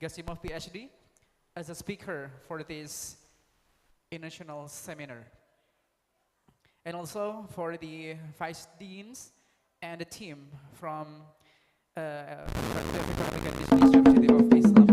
Gasimov PhD, as a speaker for this international seminar. And also for the Vice Deans and the team from Fakultas Ekonomi and Bisnis Universitas Islam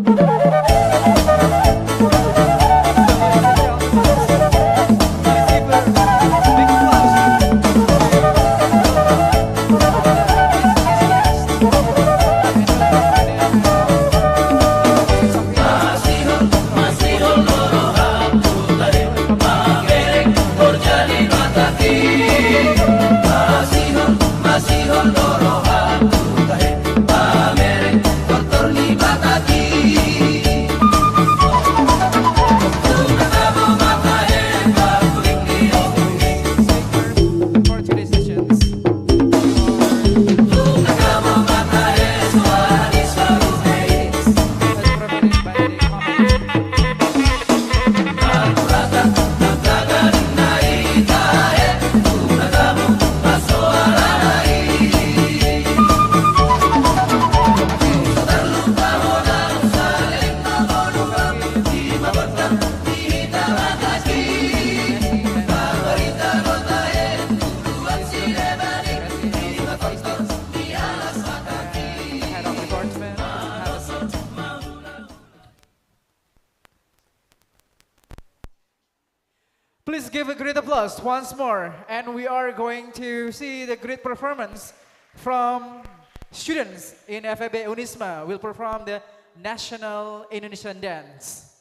Please give a great applause once more, and we are going to see the great performance from students in FEB Unisma will perform the National Indonesian Dance.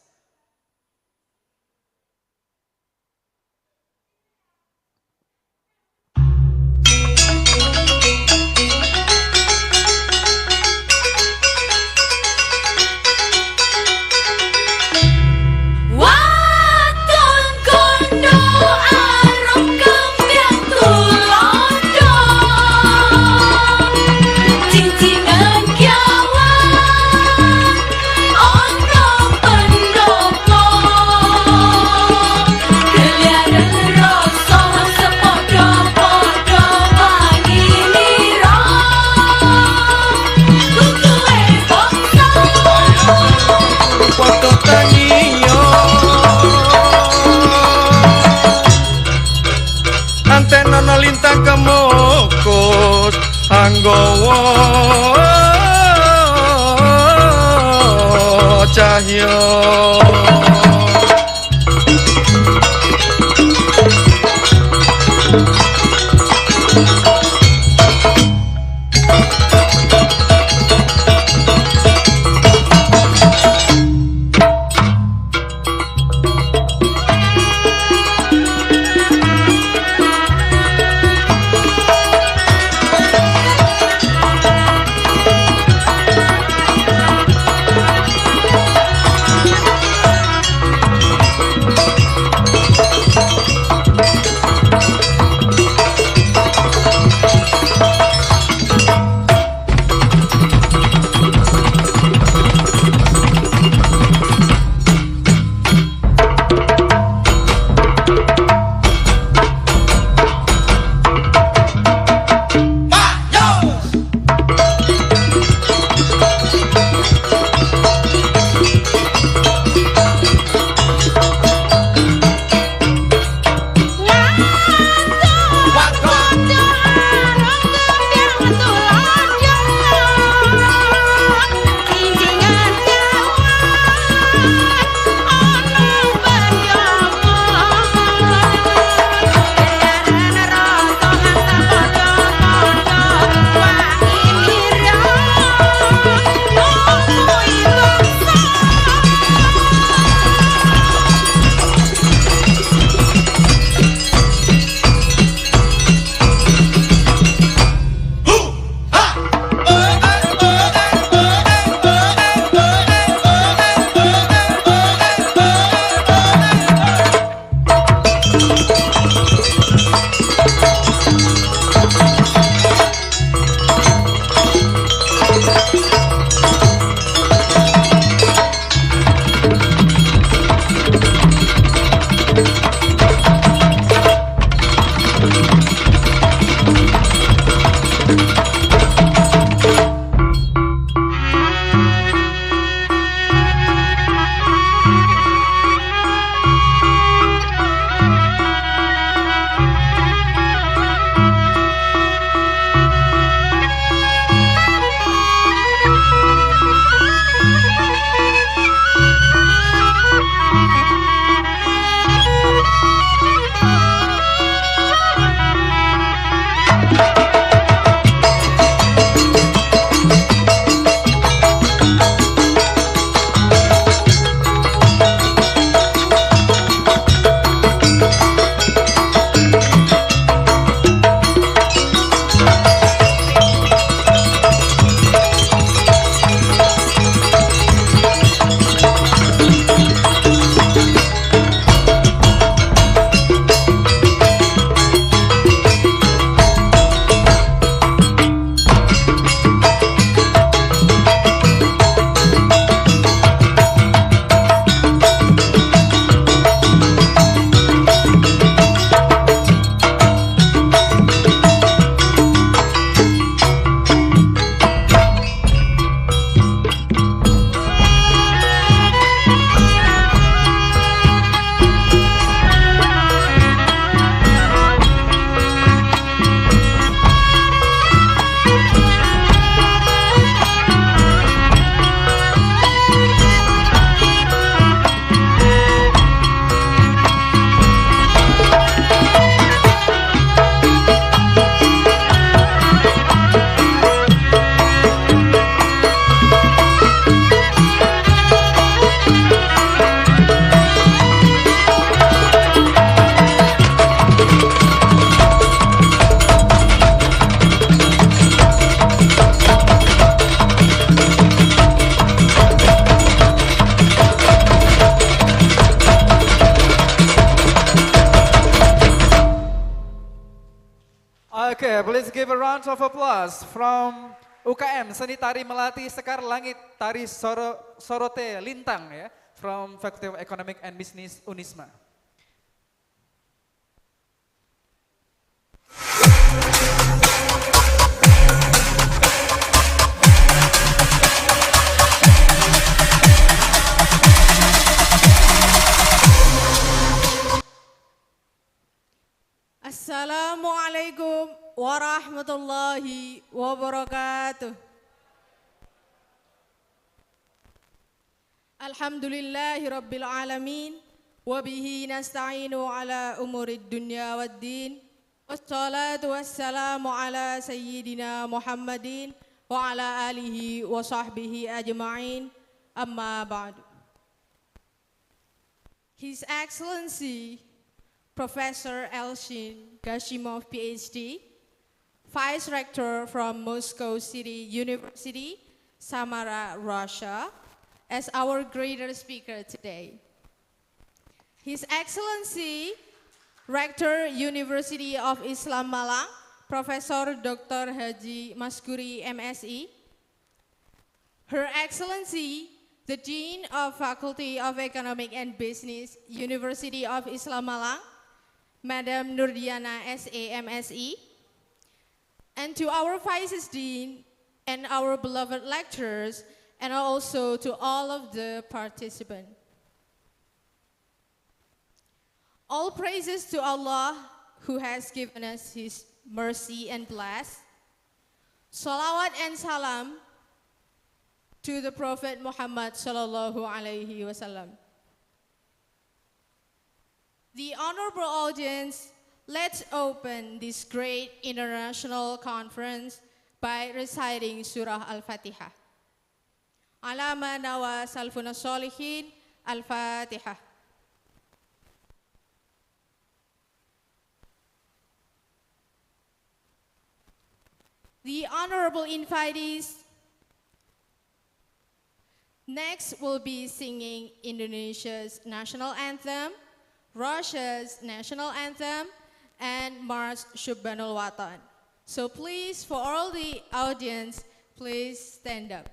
Lintang kemukus anggowo cahyo Okay, please give a round of applause from UKM Seni Tari Melati Sekar Langit Tari Sorote Lintang ya, from Fakultas Ekonomi and Bisnis Unisma. Assalamualaikum warahmatullahi wabarakatuh. Alhamdulillahi rabbil alamin. Wabihi nasta'inu ala umurid dunya waddin. Wassalatu wassalamu ala sayyidina Muhammadin wa ala alihi wa sahbihi ajma'in. Amma ba'du. His Excellency Professor Elshin Gashimov, PhD, Vice Rector from Moscow City University, Samara, Russia, as our greater speaker today. His Excellency Rector University of Islam Malang, Professor Dr. Haji Maskuri, MSI, Her Excellency the Dean of Faculty of Economic and Business, University of Islam Malang, Madam Nurdiana SA, MSI, and to our Vice Dean and our beloved lecturers, and also to all of the participants. All praises to Allah who has given us His mercy and bless. Salawat and salam to the Prophet Muhammad sallallahu alaihi wasallam. The honorable audience, let's open this great international conference by reciting Surah Al-Fatihah. Alamat wa salfuna solihin, Al-Fatihah. The honorable invitees next will be singing Indonesia's national anthem, Russia's national anthem, and March Shubbanul Watan. So please, for all the audience, please stand up.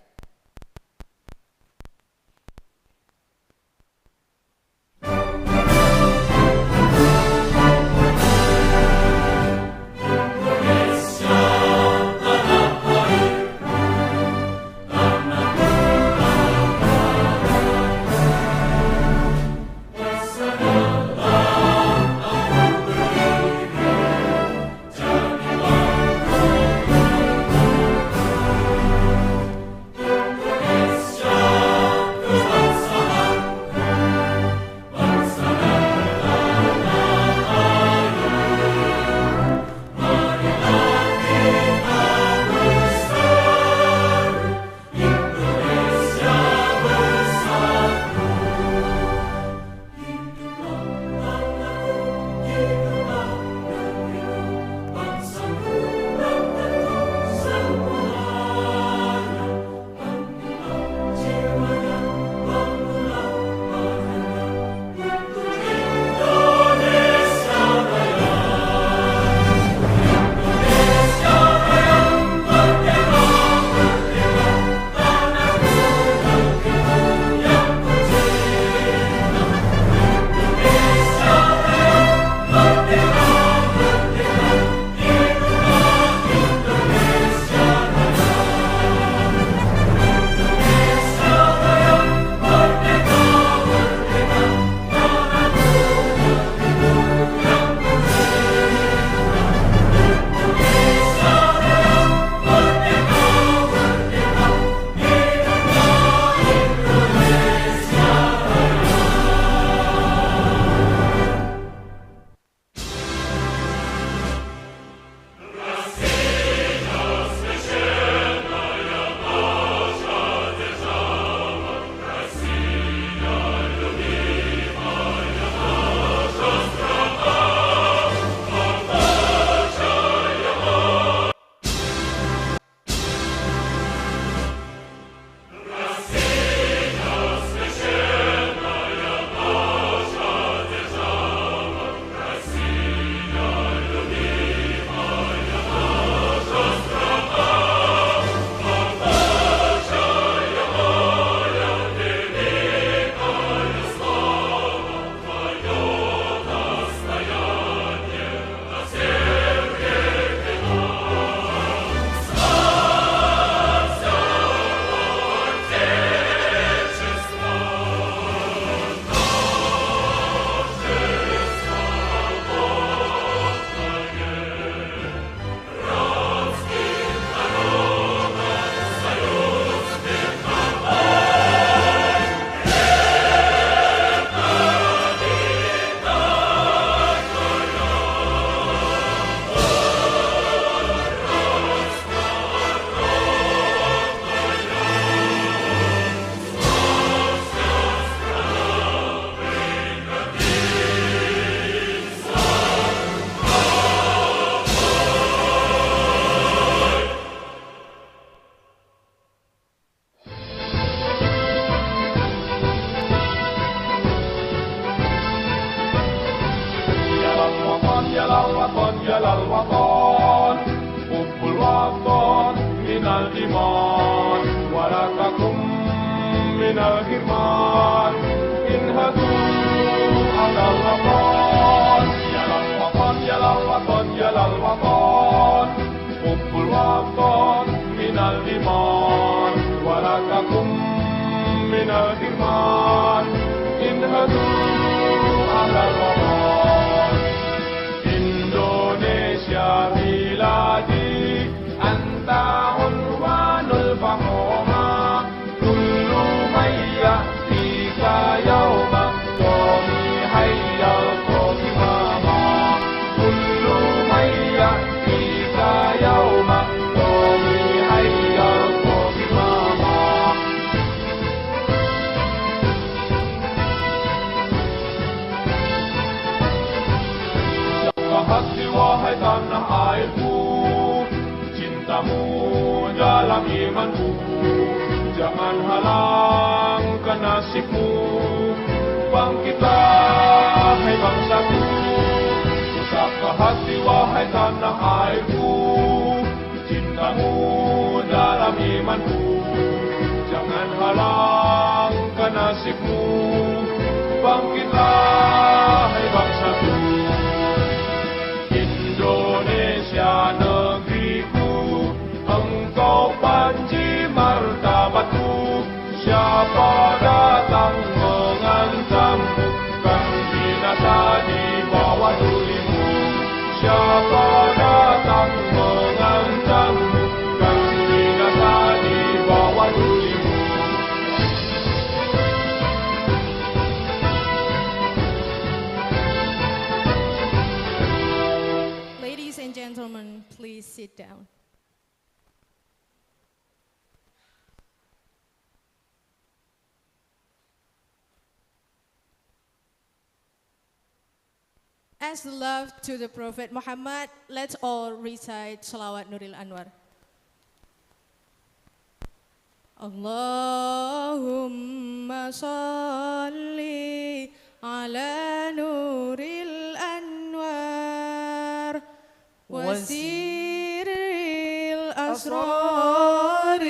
من الحرمان انهضوا على الوطن يا للوطن يا للوطن يا للوطن حب الوطن من الإيمان ولا تكن من الحرمان انهضوا على الوطن Indonesia بلادي أنت عنوان الفخامة كل من يأتيك يوما قومي هيا القومامة كل من يأتيك يوما قومي هيا القومامة Jaga hati wahai tanah airku Cintamu dalam imanku Jangan halangkan nasibmu Bangkitlah hai bangsaku Jaga hati wahai tanah airku Cintamu dalam imanku Jangan halangkan nasibmu Bangkitlah hai bangsaku Indonesia negeriku Engkau panji martabatku Siapa datang mengancammu Kan binasa di bawah tulimu Siapa datang mengancammu Kan binasa di bawah tulimu Ladies and gentlemen, please sit down. As love to the Prophet Muhammad, let's all recite Salawat Nuril Anwar. Allahumma salli ala Nuril Anwar wasiril asrari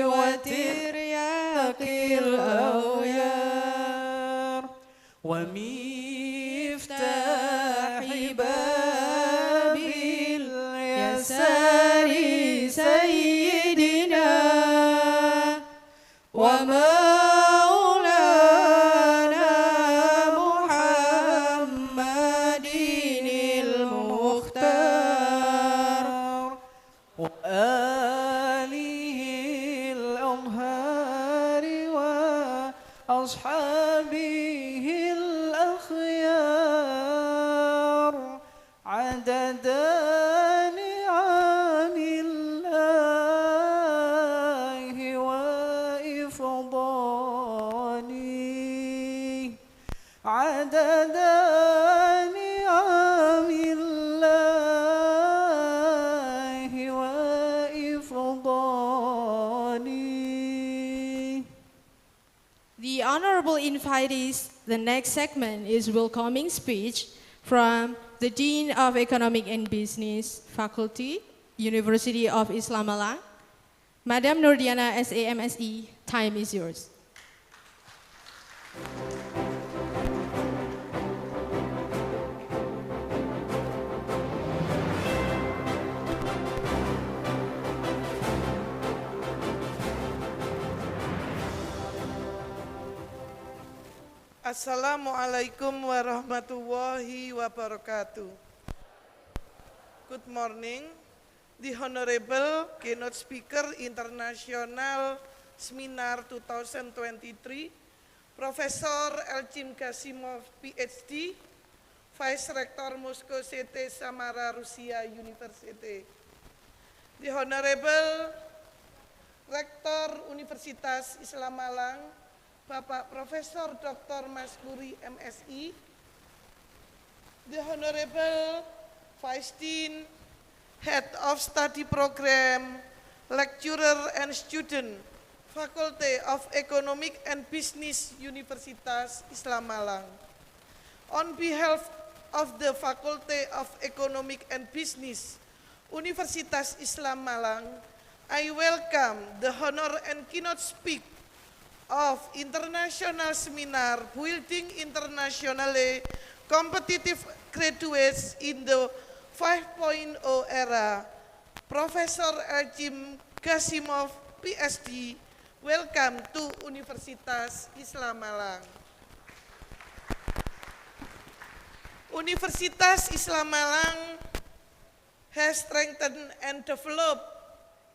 wa tiryaqil awyar wa miftahi babil yasari sayyidina wa maulana Muhammadinil Mukhtar wa alihil amhari wa ashabihil akhyar adada ni'amillahi wa ifdani adada ni'amillahi wa ifdani. The honorable invitees, the next segment is welcoming speech from the Dean of Economic and Business Faculty, University of Islam Malang, Madam Nurdiana SAMSE. Time is yours. Assalamualaikum warahmatullahi wabarakatuh. Good morning, the Honorable Keynote Speaker International Seminar 2023, Profesor Elcim Gasimov, PhD, Vice Rector Moscow City Samara Rusia University, the Honorable Rektor Universitas Islam Malang, Bapak Profesor Dr. Maskuri MSI, the Honorable Vice Dean, Head of Study Program, Lecturer and Student, Fakultas of Ekonomi and Bisnis Universitas Islam Malang. On behalf of the Fakultas of Ekonomi and Business Universitas Islam Malang, I welcome the honor and keynote speak of international seminar building internationally competitive graduates in the 5.0 era, Profesor Ajim Gasimov, PhD, welcome to Universitas Islam Malang. Universitas Islam Malang has strengthened and developed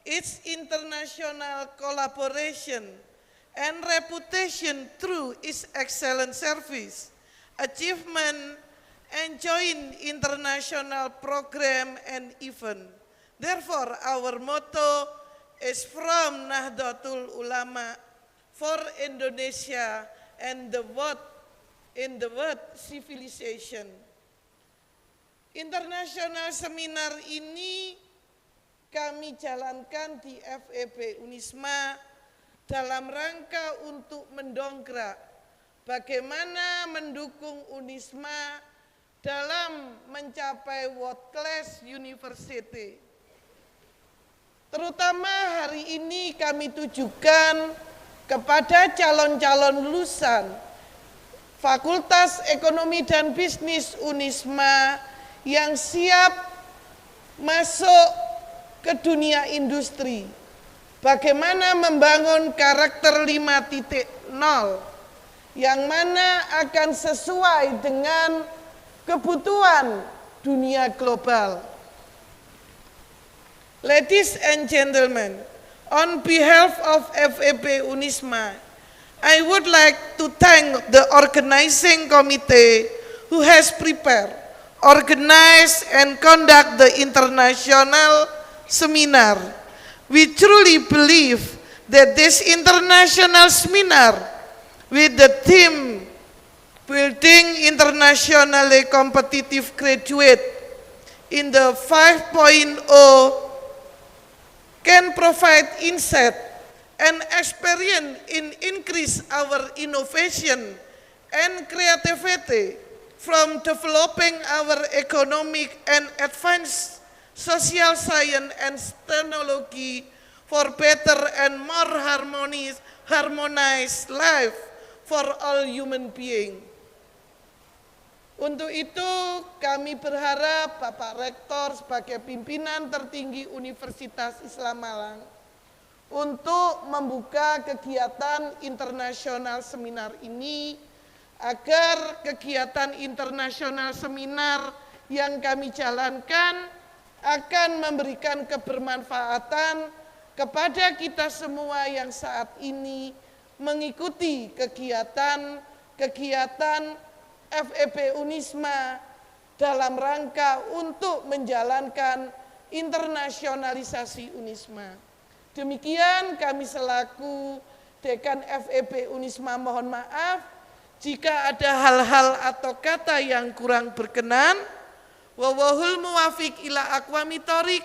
its international collaboration and reputation through its excellent service, achievement, and joint international program and event. Therefore, our motto is from Nahdlatul Ulama for Indonesia and the world civilization. Internasional seminar ini kami jalankan di FEB Unisma dalam rangka untuk mendongkrak bagaimana mendukung Unisma dalam mencapai world class university. Terutama hari ini kami tujukan kepada calon-calon lulusan Fakultas Ekonomi dan Bisnis Unisma yang siap masuk ke dunia industri. Bagaimana membangun karakter 5.0 yang mana akan sesuai dengan kebutuhan dunia global. Ladies and gentlemen, on behalf of FEB Unisma, I would like to thank the organizing committee who has prepared, organize and conduct the international seminar. We truly believe that this international seminar with the theme building internationally competitive graduate in the 5.0 can provide insight and experience in increase our innovation and creativity from developing our economic and advanced social science and technology for better and more harmonized life for all human beings. Untuk itu kami berharap Bapak Rektor sebagai pimpinan tertinggi Universitas Islam Malang untuk membuka kegiatan internasional seminar ini agar kegiatan internasional seminar yang kami jalankan akan memberikan kebermanfaatan kepada kita semua yang saat ini mengikuti kegiatan FEB Unisma dalam rangka untuk menjalankan internasionalisasi Unisma. Demikian kami selaku Dekan FEB Unisma mohon maaf jika ada hal-hal atau kata yang kurang berkenan. Wallahul muwafiq ila aqwamit thoriq.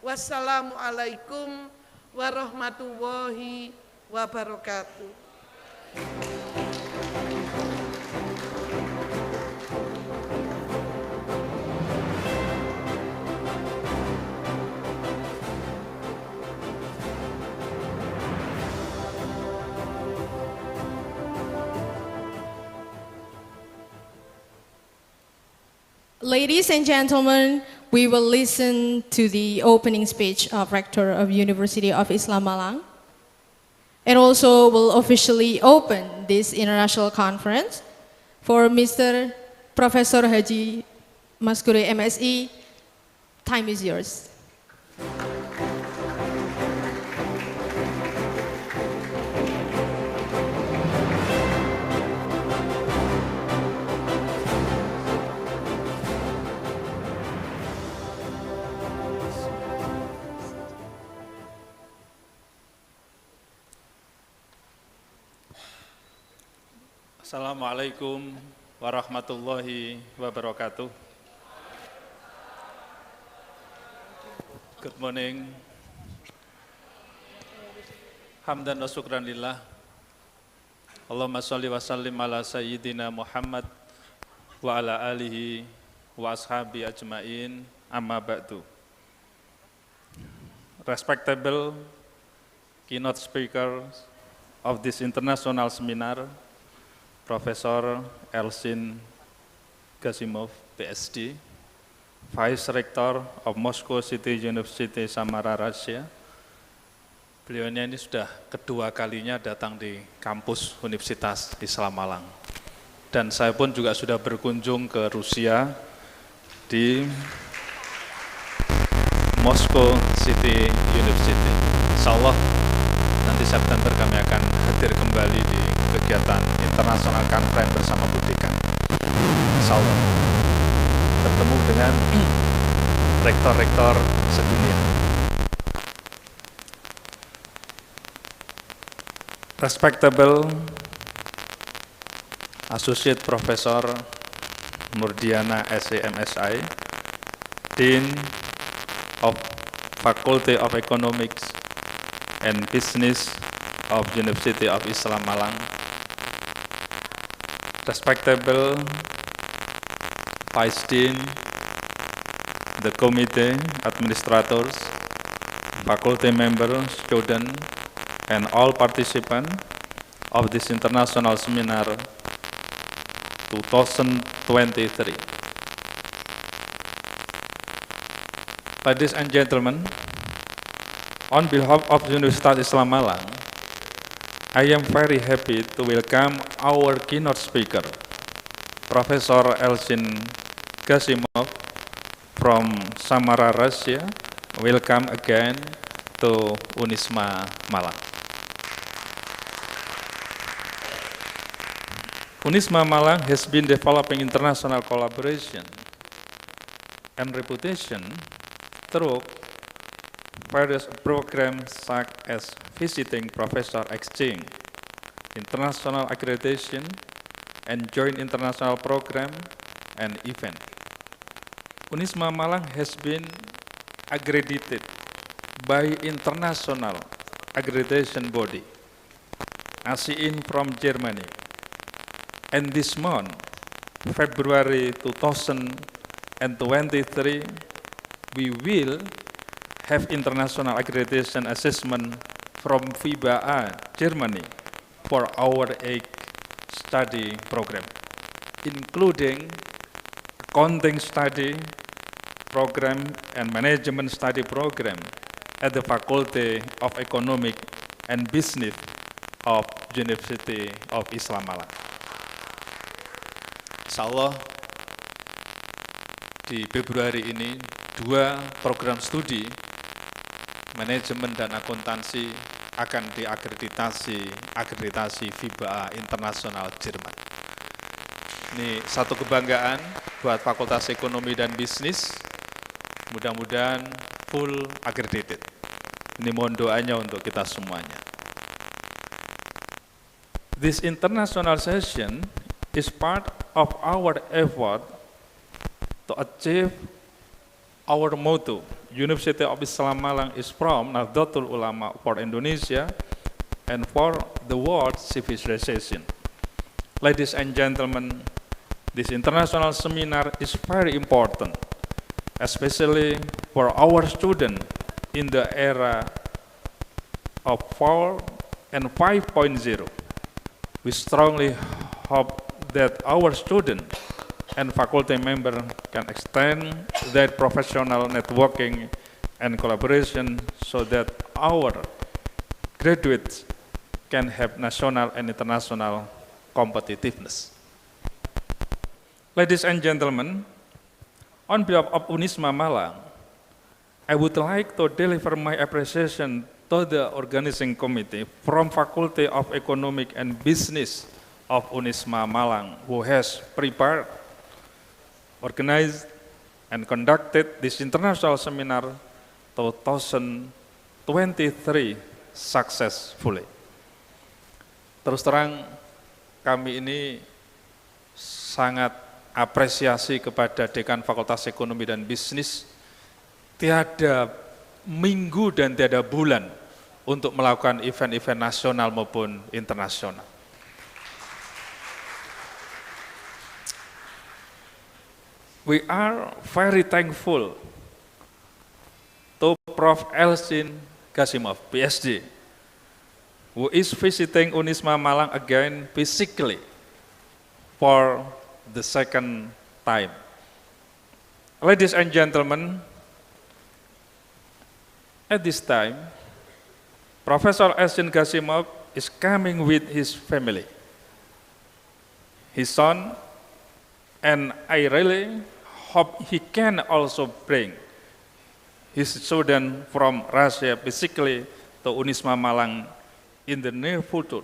Wassalamualaikum warahmatullahi wabarakatuh. Ladies and gentlemen, we will listen to the opening speech of Rector of University of Islam Malang, and also will officially open this international conference for Mr. Professor Haji Maskure MSI. Time is yours. Assalamualaikum warahmatullahi wabarakatuh. Good morning. Hamdan wa syukran lillah. Allahumma sholli wa sallim ala sayyidina Muhammad wa ala alihi wa ashabi ajmain, amma ba'du. Respectable keynote speakers, of this international seminar, Professor Elsin Gasimov, PhD, Vice Rector of Moscow City University Samara, Russia. Beliau ini sudah kedua kalinya datang di kampus Universitas Islam Malang. Dan saya pun juga sudah berkunjung ke Rusia di Moscow City University. Insyaallah nanti September kami akan hadir kembali di kegiatan International Conference bersama Budikan. Insyaallah bertemu dengan rektor-rektor sedunia. Respectable Associate Professor Murdiana SEMSI, Dean of Fakultas Ekonomi and Bisnis of University of Islam Malang, respectable Vice Dean, the committee, administrators, faculty members, students, and all participants of this international seminar 2023. Ladies and gentlemen, on behalf of Universitas Islam Malang, I am very happy to welcome our keynote speaker, Professor Elsin Gasimov from Samara, Russia. Welcome again to Unisma Malang. Unisma Malang has been developing international collaboration and reputation through various programs such as visiting professor exchange, international accreditation, and joint international program and event. Unisma Malang has been accredited by international accreditation body, ASEAN from Germany. And this month, February 2023, we will have international accreditation assessment from FIBA A, Germany, for our study program, including accounting study program and management study program at the Fakultas Ekonomi and Bisnis of University of Islam Malang. Insyaallah di Februari ini 2 program studi manajemen dan akuntansi akan akreditasi FIBA A Internasional Jerman. Ini satu kebanggaan buat Fakultas Ekonomi dan Bisnis. Mudah-mudahan full accredited. Ini mohon doanya untuk kita semuanya. This international session is part of our effort to achieve our motto. University of Islam Malang is from Nahdlatul Ulama for Indonesia and for the world civilization. Ladies and gentlemen, this international seminar is very important, especially for our students in the era of 4 and 5.0. We strongly hope that our students and faculty members can extend their professional networking and collaboration so that our graduates can have national and international competitiveness. Ladies and gentlemen, on behalf of Unisma Malang, I would like to deliver my appreciation to the organizing committee from Faculty of Ekonomi and Business of Unisma Malang, who has prepared, organized, and conducted this international seminar 2023 successfully. Terus terang, kami ini sangat apresiasi kepada Dekan Fakultas Ekonomi dan Bisnis, tiada minggu dan tiada bulan untuk melakukan event-event nasional maupun internasional. We are very thankful to Prof. Elsin Gasimov, PhD, who is visiting Unisma Malang again physically for the second time. Ladies and gentlemen, at this time, Professor Asin Gasimov is coming with his family, his son, and I really hope he can also bring his student from Russia physically to Unisma Malang in the near future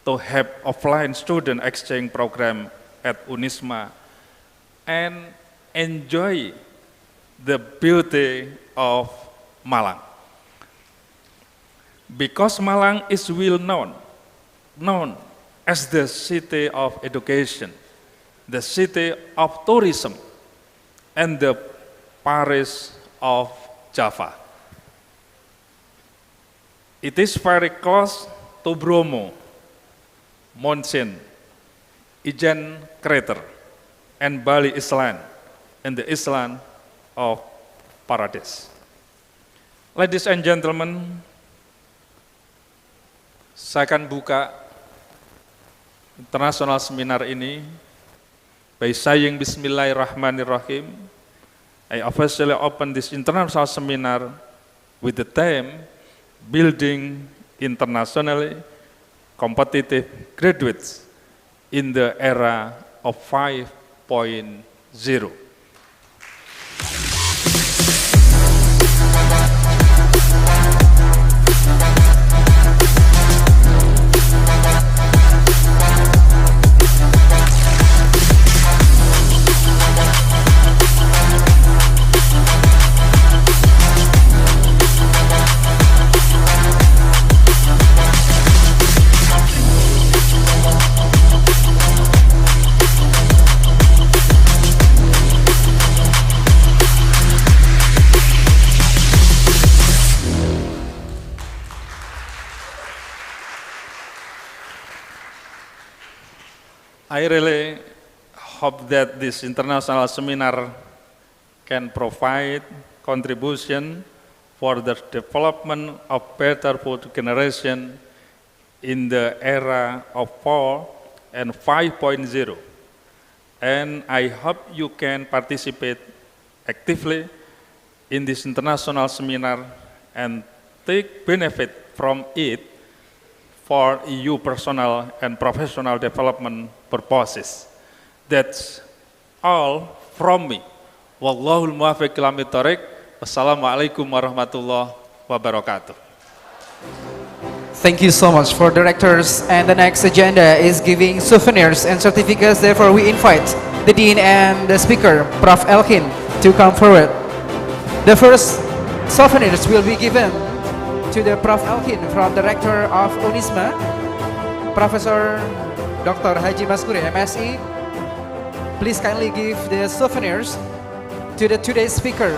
to have offline student exchange program at Unisma and enjoy the beauty of Malang. Because Malang is well known as the city of education, the city of tourism, and the Paris of Java. It is very close to Bromo, Monsen, Ijen Crater, and Bali Island, and the island of Paradise. Ladies and gentlemen, saya akan buka international seminar ini by saying Bismillahirrahmanirrahim. I officially open this international seminar with the theme Building Internationally Competitive Graduates in the Era of 5.0. I really hope that this international seminar can provide contribution for the development of better food generation in the era of 4 and 5.0. And I hope you can participate actively in this international seminar and take benefit from it for EU personal and professional development purposes. That's all from me. Wallahul muwaffiq ila thoriq. Wassalamualaikum warahmatullahi wabarakatuh. Thank you so much for directors. And the next agenda is giving souvenirs and certificates. Therefore, we invite the Dean and the speaker, Prof. Elkin, to come forward. The first souvenirs will be given to the Prof. Elkin from Director of Unisma, Professor Dr. Haji Maskuri, MSc. Please kindly give the souvenirs to the today's speaker,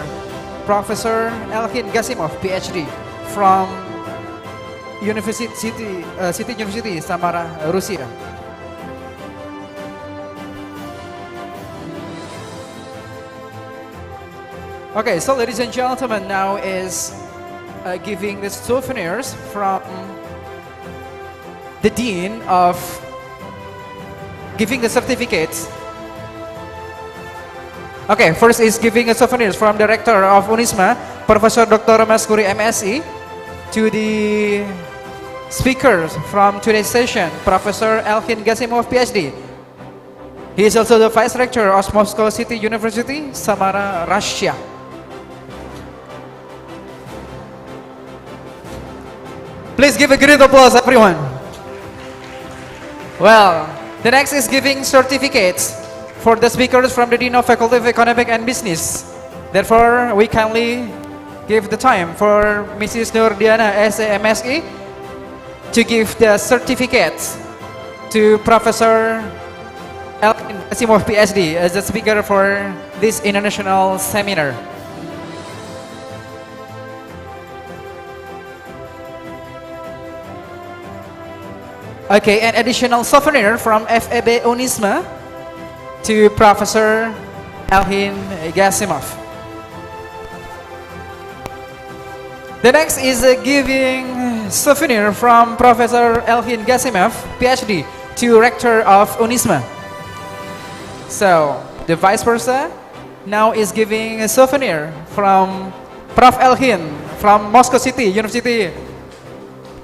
Professor Elkin Gasimov, PhD, from City University, Samara, Russia. Okay, so ladies and gentlemen, now is giving the souvenirs from the Dean of giving the certificates. Okay, first is giving a souvenirs from Director of Unisma, Professor Dr. Maskuri, MSc, to the speakers from today's session, Professor Elkin Gasimov, PhD. He is also the Vice Rector of Moscow City University, Samara, Russia. Please give a great applause, everyone. Well, the next is giving certificates for the speakers from the Dean of Faculty of Economic and Business. Therefore, we kindly give the time for Mrs. Nurdiana, SAMSE, to give the certificates to Professor Elkin Gasimov, PhD, as the speaker for this international seminar. Okay, an additional souvenir from FEB Unisma to Professor Elkin Gasimov. The next is giving souvenir from Professor Elhin Gasimov, PhD, to Rector of Unisma. So, the vice versa now is giving a souvenir from Prof. Elhin from Moscow City University,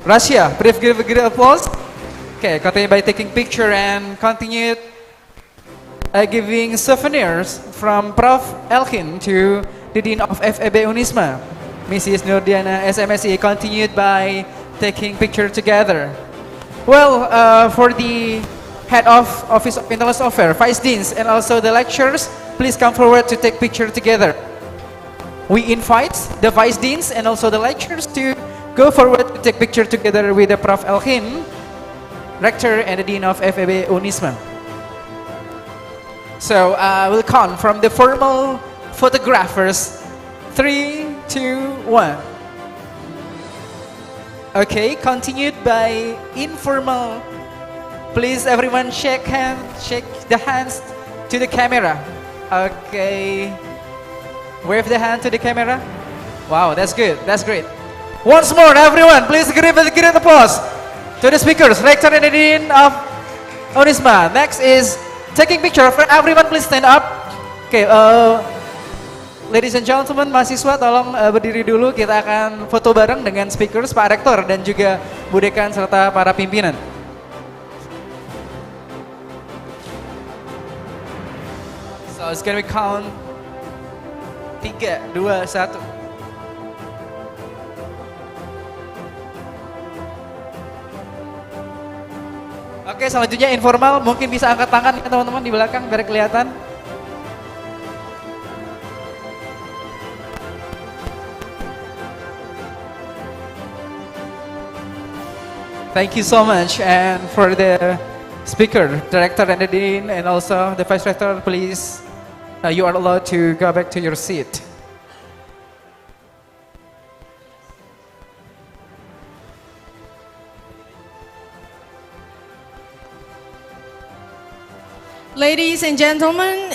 Russia. Please give a great applause. Okay, continue by taking picture and continue giving souvenirs from Prof. Elhin to the Dean of FEB Unisma, Mrs. Nurdiana SMSE. Continued by taking picture together. Well, for the Head of Office of International Affairs, Vice Deans, and also the lecturers, please come forward to take picture together. We invite the Vice Deans and also the lecturers to go forward to take picture together with the Prof. Elhin, Rector and the Dean of FEB Unisma. So we'll count from the formal photographers. 3, 2, 1. Okay, continued by informal. Please everyone shake the hands to the camera. Okay. Wave the hand to the camera. Wow, that's good. That's great. Once more, everyone, please give a great applause to the speakers, Rector and the Dean of Unisma. Next is taking picture. Everyone, please stand up. Okay, ladies and gentlemen, mahasiswa tolong berdiri dulu. Kita akan foto bareng dengan speakers, Pak Rektor dan juga Bu Dekan serta para pimpinan. So it's gonna be count 3, 2, 1. Oke, selanjutnya informal, mungkin bisa angkat tangan ya teman-teman di belakang biar kelihatan. Thank you so much, and for the speaker, director and the dean, and also the vice rector, please, you are allowed to go back to your seat. Ladies and gentlemen,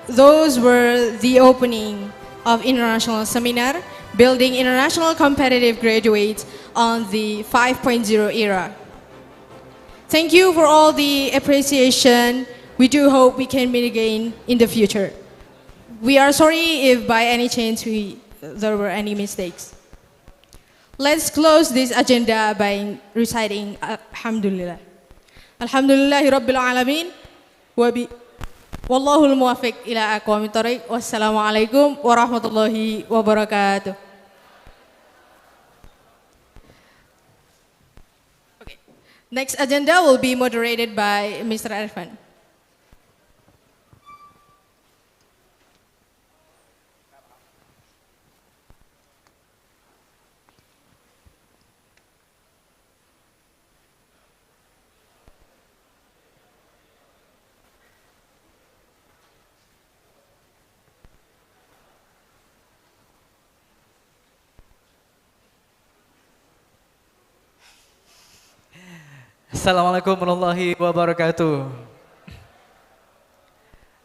those were the opening of international seminar, building international competitive graduates on the 5.0 era. Thank you for all the appreciation. We do hope we can meet again in the future. We are sorry if by any chance there were any mistakes. Let's close this agenda by reciting Alhamdulillah. Alhamdulillahi Rabbil Alamin. Wallahul muwafiq ila aqwamit thoriq. Wassalamualaikum warahmatullahi wabarakatuh. Okay. Next agenda will be moderated by Mr. Arfan. Assalamualaikum warahmatullahi wabarakatuh.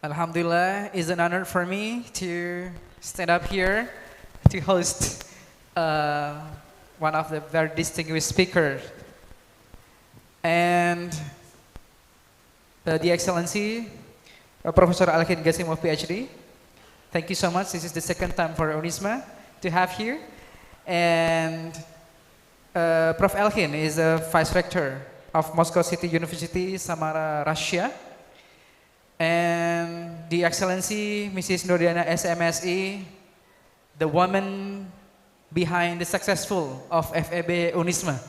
Alhamdulillah, it's an honor for me to stand up here to host one of the very distinguished speakers. And the Excellency, Professor Elhin Gasimov, PhD. Thank you so much. This is the second time for Unisma to have here. And Prof. Elhin is a Vice Rector of Moscow City University, Samara, Russia. And the Excellency, Mrs. Nurdiana SMSE, the woman behind the successful of FEB Unisma.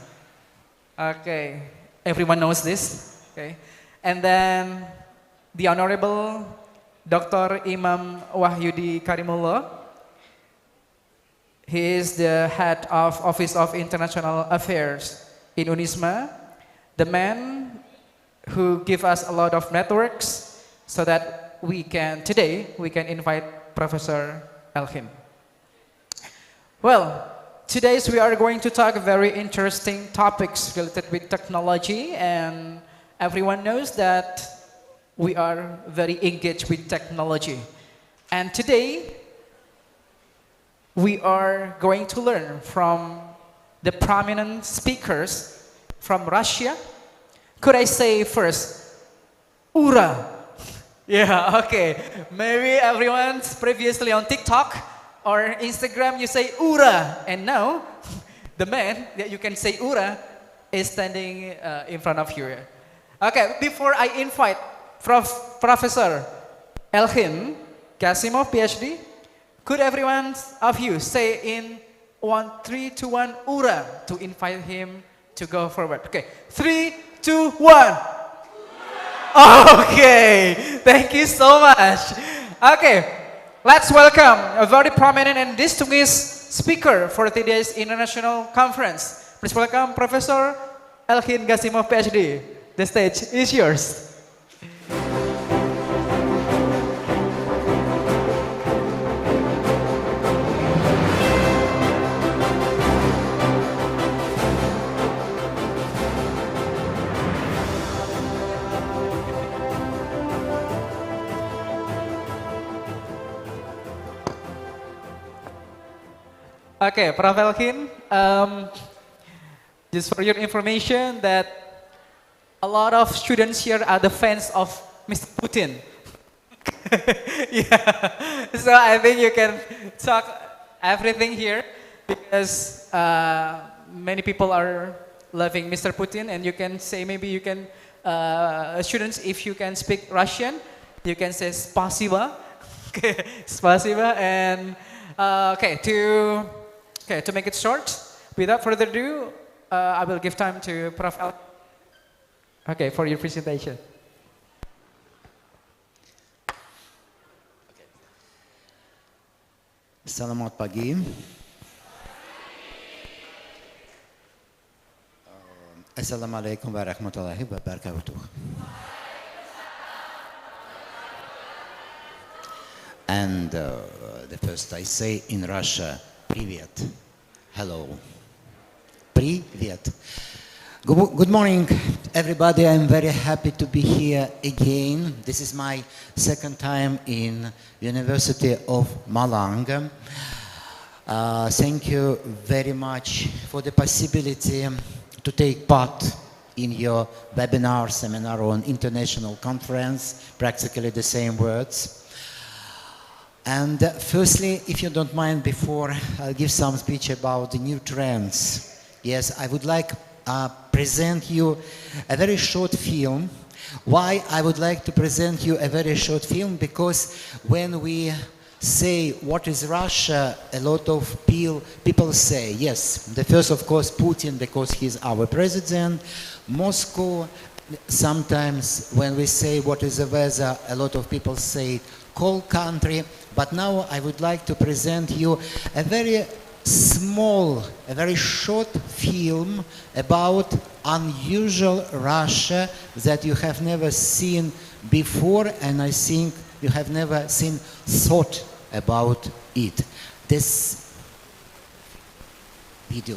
Okay, everyone knows this. Okay, and then the Honorable Dr. Imam Wahyudi Karimullah. He is the head of Office of International Affairs in Unisma. The man who give us a lot of networks so that today we can invite Professor Elhin. Well, today we are going to talk very interesting topics related with technology, and everyone knows that we are very engaged with technology. And today we are going to learn from the prominent speakers from Russia. Could I say first, Ura? Yeah, okay. Maybe everyone's previously on TikTok or Instagram, you say Ura. And now, the man that you can say Ura is standing in front of you. Okay, before I invite Professor Elhin Gasimov, PhD, could everyone of you say in 1, 3, 2, 1, Ura, to invite him to go forward? Okay, 3, 2, 1. Okay, thank you so much. Okay, let's welcome a very prominent and distinguished speaker for today's international conference. Please welcome Professor Elhin Gasimov, PhD. The stage is yours. Okay, Prof. Elhin, just for your information that a lot of students here are the fans of Mr. Putin. Yeah, so I think you can talk everything here because many people are loving Mr. Putin, and you can say maybe you can, students, if you can speak Russian, you can say spasiba. Okay, spasiba, and to make it short, without further ado, I will give time to Prof. Elhin. Okay, for your presentation. Selamat pagi. Assalamualaikum warahmatullahi wabarakatuh. And the first I say in Russia, привет, hello, привет. Good morning, everybody. I'm very happy to be here again. This is my second time in University of Malang. Thank you very much for the possibility to take part in your webinar, seminar on international conference, practically the same words. And firstly, if you don't mind, before I'll give some speech about the new trends. Yes, I would like present you a very short film. Why I would like to present you a very short film? Because when we say what is Russia, a lot of people say, yes, the first of course Putin, because he's our president, Moscow. Sometimes when we say what is the weather, a lot of people say cold country. But now I would like to present you a very small, a very short film about unusual Russia that you have never seen before, and I think you have never seen thought about it. This video.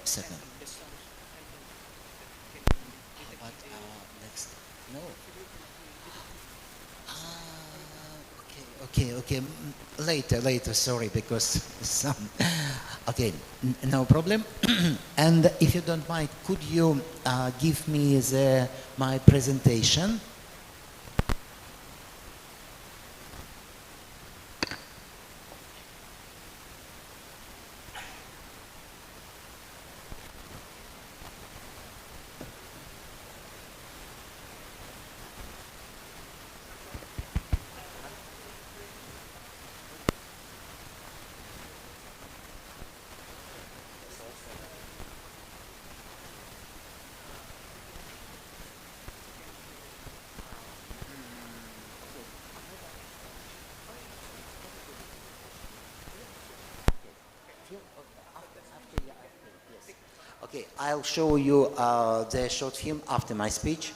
Second. But next, no. Okay. Later. Sorry, because some. Okay, no problem. And if you don't mind, could you give me my presentation? Okay, I'll show you the short film after my speech.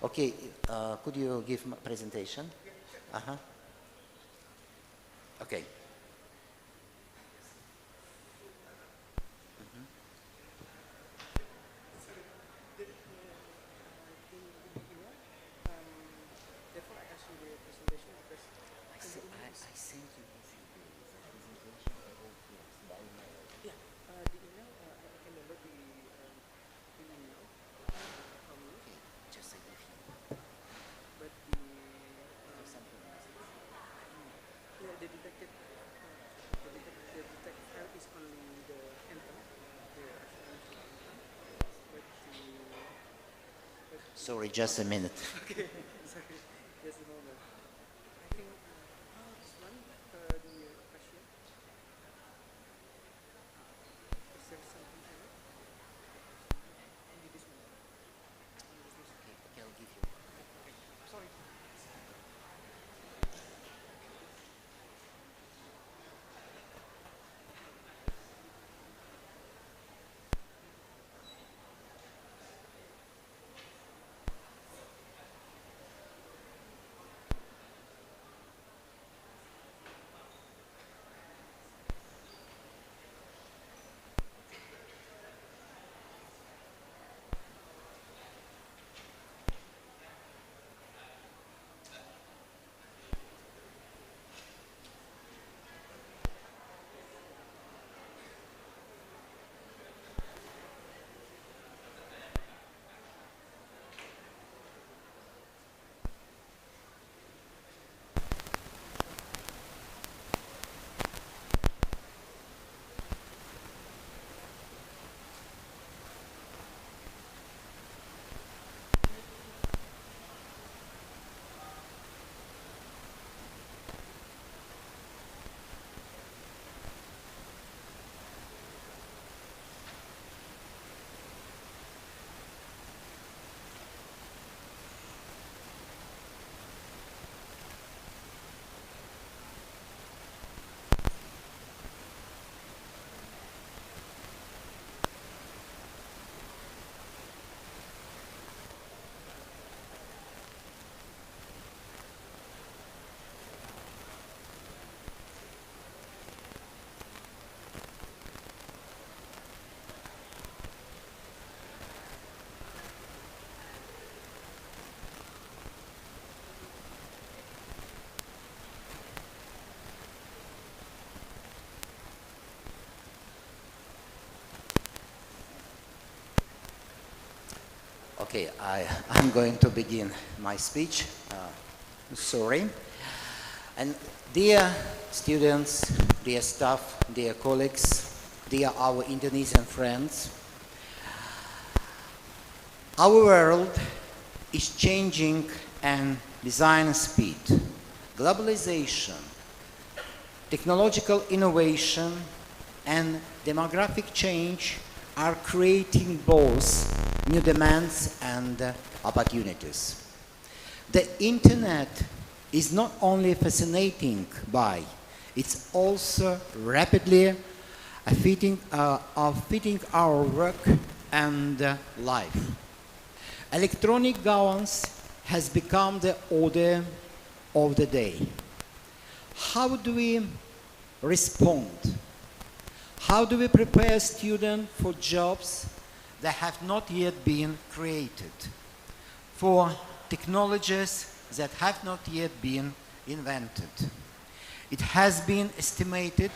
Okay, could you give my presentation? Okay. I sent you this presentation. Sorry, just a minute. Okay, I'm going to begin my speech. Sorry. And dear students, dear staff, dear colleagues, dear our Indonesian friends, our world is changing at design speed. Globalization, technological innovation, and demographic change are creating both new demands and opportunities. The internet is not only fascinating by, it's also rapidly fitting our work and life. Electronic governance has become the order of the day. How do we respond? How do we prepare students for jobs that have not yet been created, for technologies that have not yet been invented? It has been estimated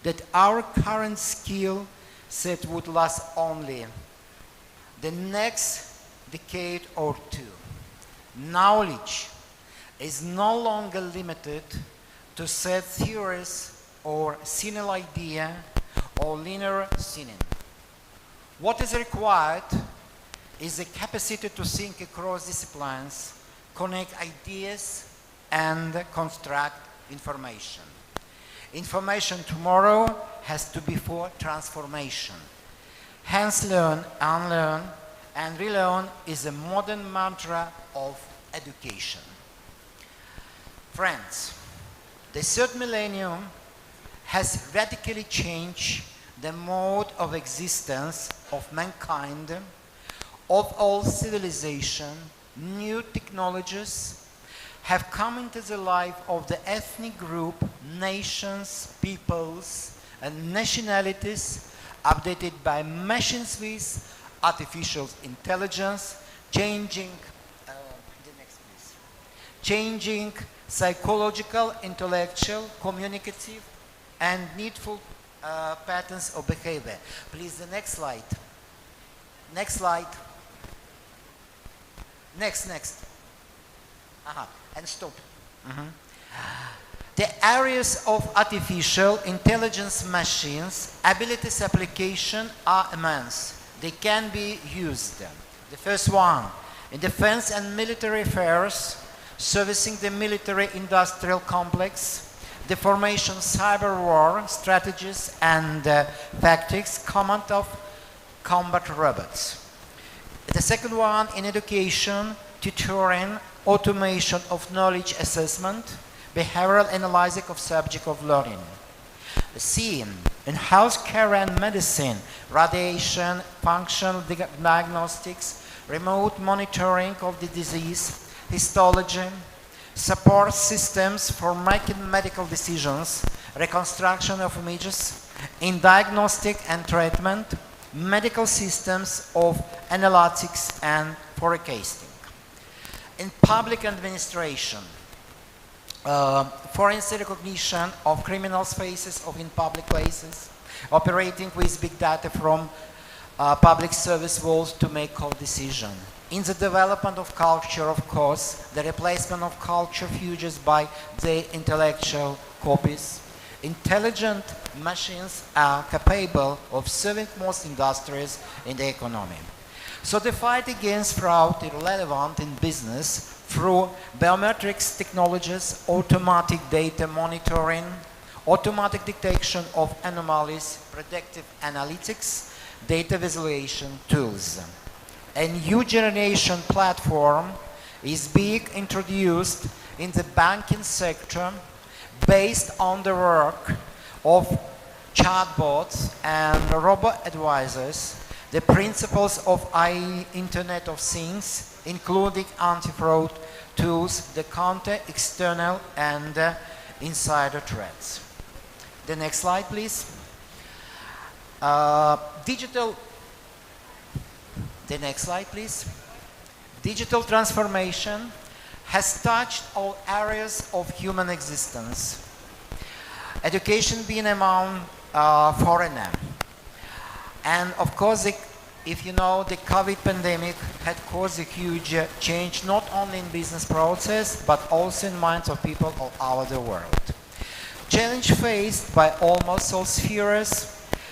that our current skill set would last only the next decade or two. Knowledge is no longer limited to set theories or single idea or linear thinking. What is required is the capacity to think across disciplines, connect ideas, and construct information. Information tomorrow has to be for transformation. Hence, learn, unlearn, and relearn is a modern mantra of education. Friends, the third millennium has radically changed the mode of existence of mankind, of all civilization. New technologies have come into the life of the ethnic group, nations, peoples, and nationalities, updated by machines with artificial intelligence, changing psychological, intellectual, communicative, and needful patterns of behavior. Please, the next slide. Next slide. Next. And stop. The areas of artificial intelligence machines, abilities application are immense. They can be used. The first one in defense and military affairs, servicing the military-industrial complex, the formation cyber war strategies and tactics, command of combat robots. The second one in education, tutoring, automation of knowledge assessment, behavioral analysis of subject of learning. C, in health care and medicine, radiation, functional diagnostics, remote monitoring of the disease, histology, support systems for making medical decisions, reconstruction of images, in diagnostic and treatment, medical systems of analytics and forecasting. In public administration, forensic recognition of criminal faces in public places, operating with big data from public service walls to make call decision. In the development of culture, of course, the replacement of culture fuses by the intellectual copies. Intelligent machines are capable of serving most industries in the economy. So the fight against fraud is relevant in business through biometrics technologies, automatic data monitoring, automatic detection of anomalies, predictive analytics, data visualization tools. A new generation platform is being introduced in the banking sector based on the work of chatbots and robo-advisors, the principles of Internet of Things, including anti-fraud tools, the counter external and insider threats. The next slide, please. The next slide, please. Digital transformation has touched all areas of human existence. Education being among foreigner. And of course, if you know, the COVID pandemic had caused a huge change, not only in business process, but also in minds of people all over the world. Challenge faced by almost all spheres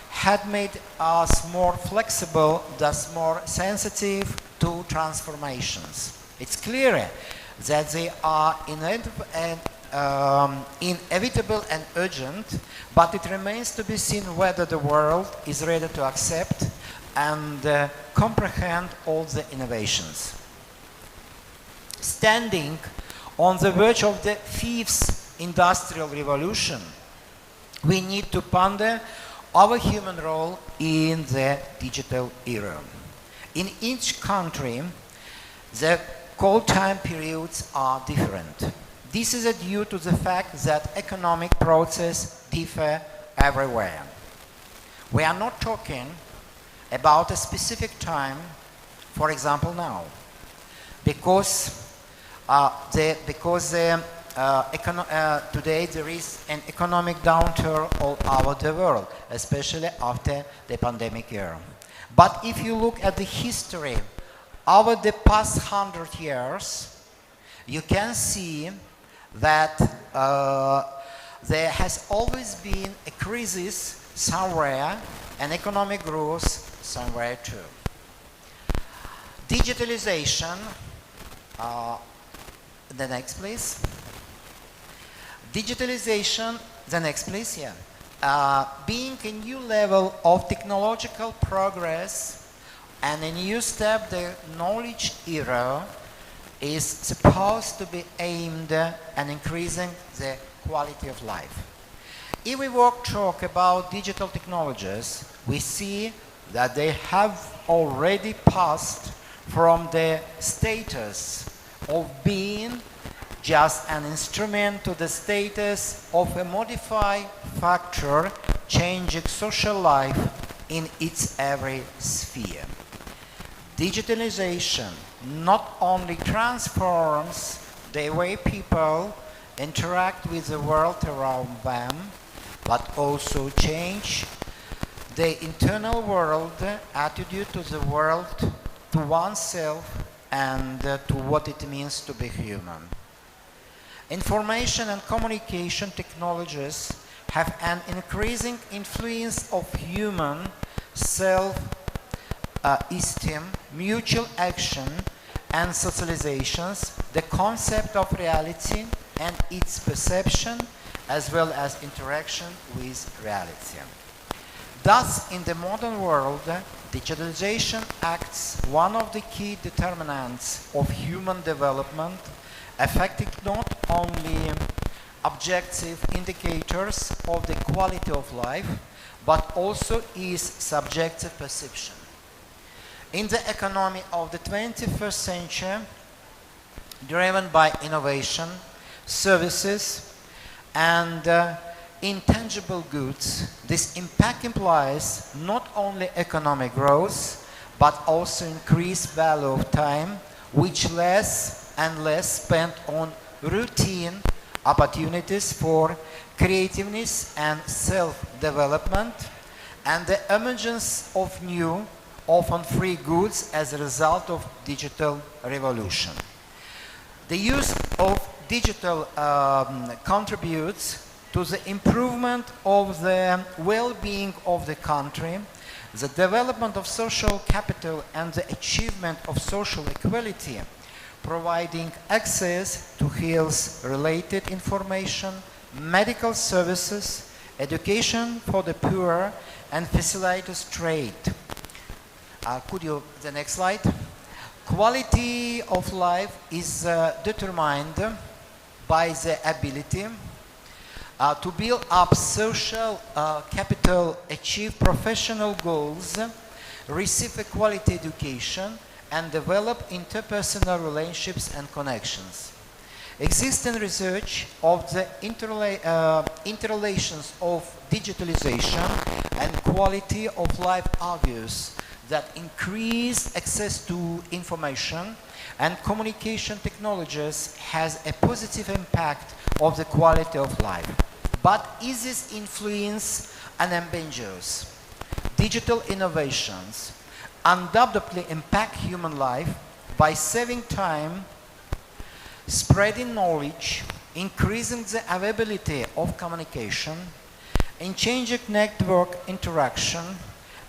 had made us more flexible, thus more sensitive to transformations. It's clear that they are inevitable and urgent, but it remains to be seen whether the world is ready to accept and comprehend all the innovations. Standing on the verge of the fifth industrial revolution, we need to ponder our human role in the digital era. In each country, the call time periods are different. This is due to the fact that economic processes differ everywhere. We are not talking about a specific time, for example now, because today there is an economic downturn all over the world, especially after the pandemic year. But if you look at the history over the past 100 years, you can see that there has always been a crisis somewhere and economic growth somewhere too. Digitalization, the next please. Digitalization, the next please, yeah. Being a new level of technological progress and a new step, the knowledge era is supposed to be aimed at increasing the quality of life. If we talk about digital technologies, we see that they have already passed from the status of being just an instrument to the status of a modified factor changing social life in its every sphere. Digitalization not only transforms the way people interact with the world around them, but also change the internal world attitude to the world, to oneself, and to what it means to be human. Information and communication technologies have an increasing influence of human self-esteem, mutual action, and socializations, the concept of reality and its perception, as well as interaction with reality. Thus, in the modern world, digitalization acts one of the key determinants of human development, affecting not only objective indicators of the quality of life, but also its subjective perception. In the economy of the 21st century, driven by innovation, services, and intangible goods, this impact implies not only economic growth, but also increased value of time, which less and less spent on routine opportunities for creativeness and self-development, and the emergence of new, often free goods as a result of digital revolution. The use of digital contributes to the improvement of the well-being of the country, the development of social capital, and the achievement of social equality, providing access to health-related information, medical services, education for the poor, and facilitates trade. The next slide. Quality of life is determined by the ability to build up social capital, achieve professional goals, receive a quality education, and develop interpersonal relationships and connections. Existing research of the interrelations of digitalization and quality of life argues that increased access to information and communication technologies has a positive impact of the quality of life. But is this influence unambiguous? Digital innovations undoubtedly impact human life by saving time, spreading knowledge, increasing the availability of communication, and changing network interaction,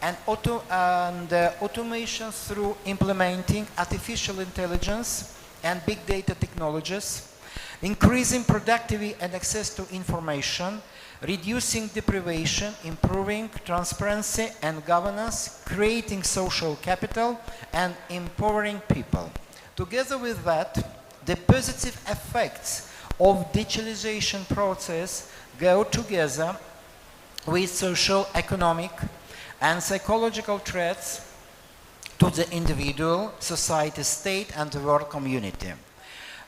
and automation through implementing artificial intelligence and big data technologies, increasing productivity and access to information, reducing deprivation, improving transparency and governance, creating social capital, and empowering people. Together with that, the positive effects of digitalization process go together with social, economic, and psychological threats to the individual, society, state, and the world community.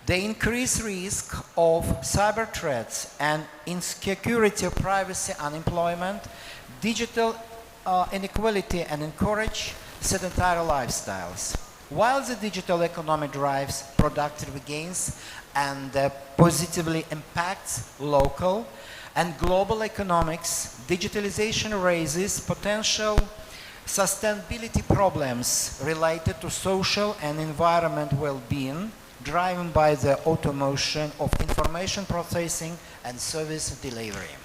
The increased risk of cyber threats and insecurity of privacy, unemployment, digital inequality, and encourage sedentary lifestyles. While the digital economy drives productive gains and positively impacts local and global economics, digitalization raises potential sustainability problems related to social and environmental well-being, driven by the automation of information processing and service delivery.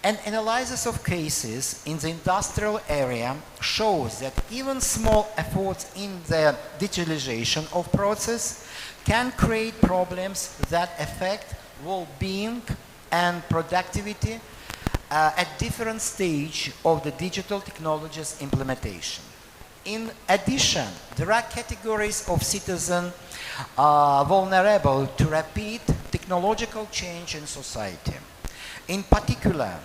An analysis of cases in the industrial area shows that even small efforts in the digitalization of process can create problems that affect well-being and productivity at different stages of the digital technologies implementation. In addition, there are categories of citizens vulnerable to rapid technological change in society. In particular,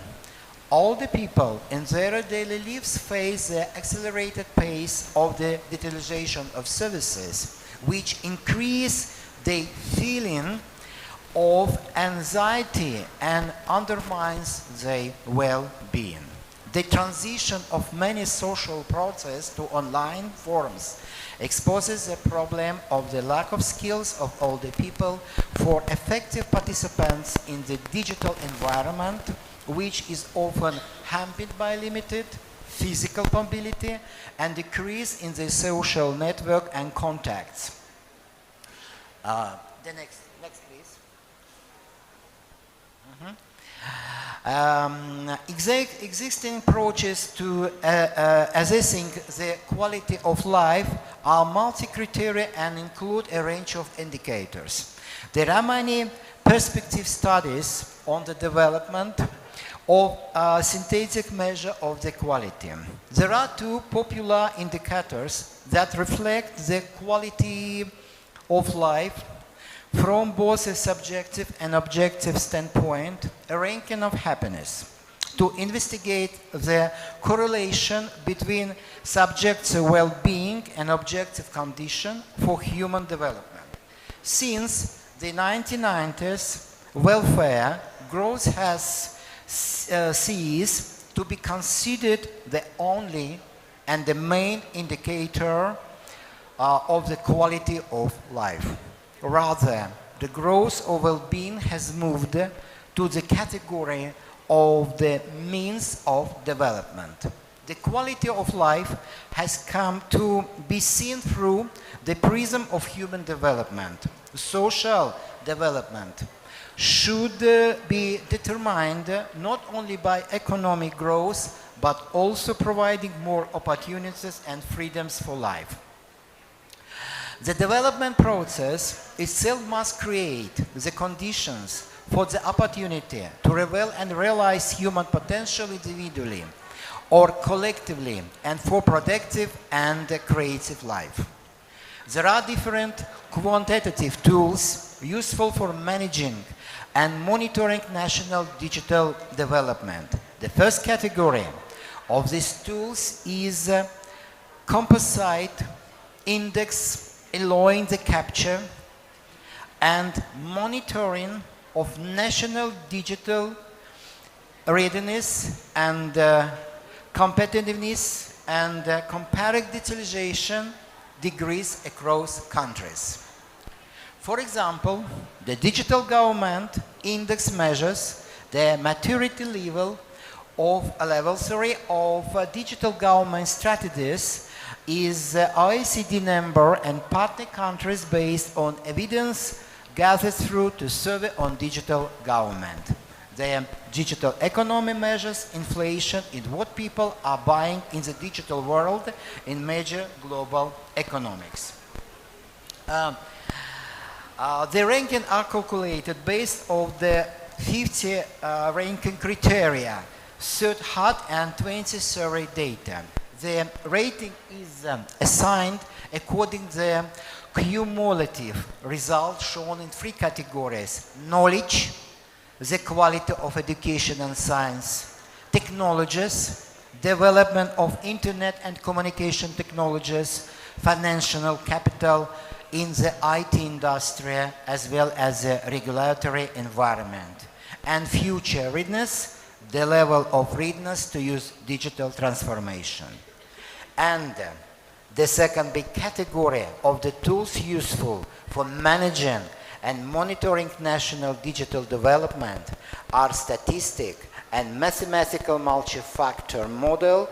all the people in their daily lives face the accelerated pace of the digitalization of services, which increase the feeling of anxiety and undermines their well-being. The transition of many social processes to online forms exposes the problem of the lack of skills of all the people for effective participants in the digital environment, which is often hampered by limited physical mobility and decrease in the social network and contacts. The next please. Existing approaches to assessing the quality of life are multi-criteria and include a range of indicators. There are many perspective studies on the development of a synthetic measure of the quality. There are two popular indicators that reflect the quality of life from both a subjective and objective standpoint, a ranking of happiness, to investigate the correlation between subjective well-being and objective condition for human development. Since the 1990s, welfare growth has ceased to be considered the only and the main indicator of the quality of life. Rather, the growth of well-being has moved to the category of the means of development. The quality of life has come to be seen through the prism of human development. Social development should be determined not only by economic growth, but also providing more opportunities and freedoms for life. The development process itself must create the conditions for the opportunity to reveal and realize human potential individually or collectively and for productive and creative life. There are different quantitative tools useful for managing and monitoring national digital development. The first category of these tools is composite index, allowing the capture and monitoring of national digital readiness and competitiveness and comparing digitalization degrees across countries. For example, the digital government index measures the maturity level of digital government strategies is OECD member and partner countries based on evidence gathered through to survey on digital government. The digital economy measures inflation in what people are buying in the digital world in major global economics. The rankings are calculated based on the 50 ranking criteria, 30 hard and 20 survey data. The rating is assigned according to the cumulative results shown in three categories: knowledge, the quality of education and science, technologies, development of internet and communication technologies, financial capital in the IT industry, as well as the regulatory environment, and future readiness, the level of readiness to use digital transformation. And the second big category of the tools useful for managing and monitoring national digital development are statistic and mathematical multi-factor model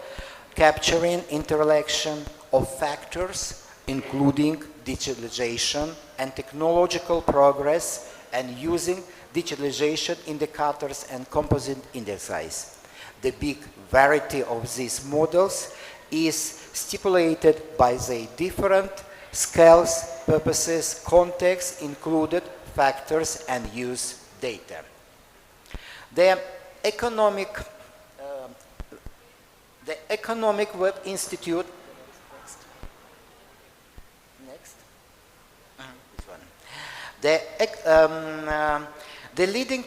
capturing interaction of factors including digitalization and technological progress and using digitalization indicators and composite indices. The big variety of these models is stipulated by the different scales, purposes, context, included factors, and use data. The Economic Web Institute. Next. This one. The leading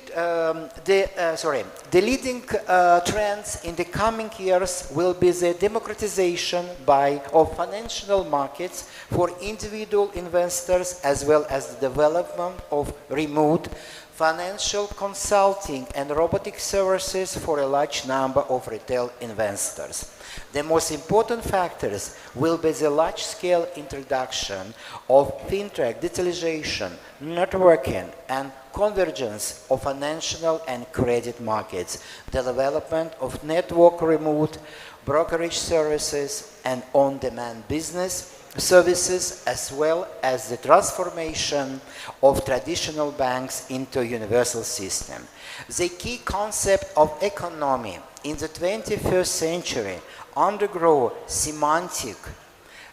trends in the coming years will be the democratization of financial markets for individual investors, as well as the development of remote financial consulting and robotic services for a large number of retail investors. The most important factors will be the large-scale introduction of fintech, digitalization, networking, and convergence of financial and credit markets, the development of network remote brokerage services and on-demand business, services as well as the transformation of traditional banks into a universal system. The key concept of economy in the 21st century undergo semantic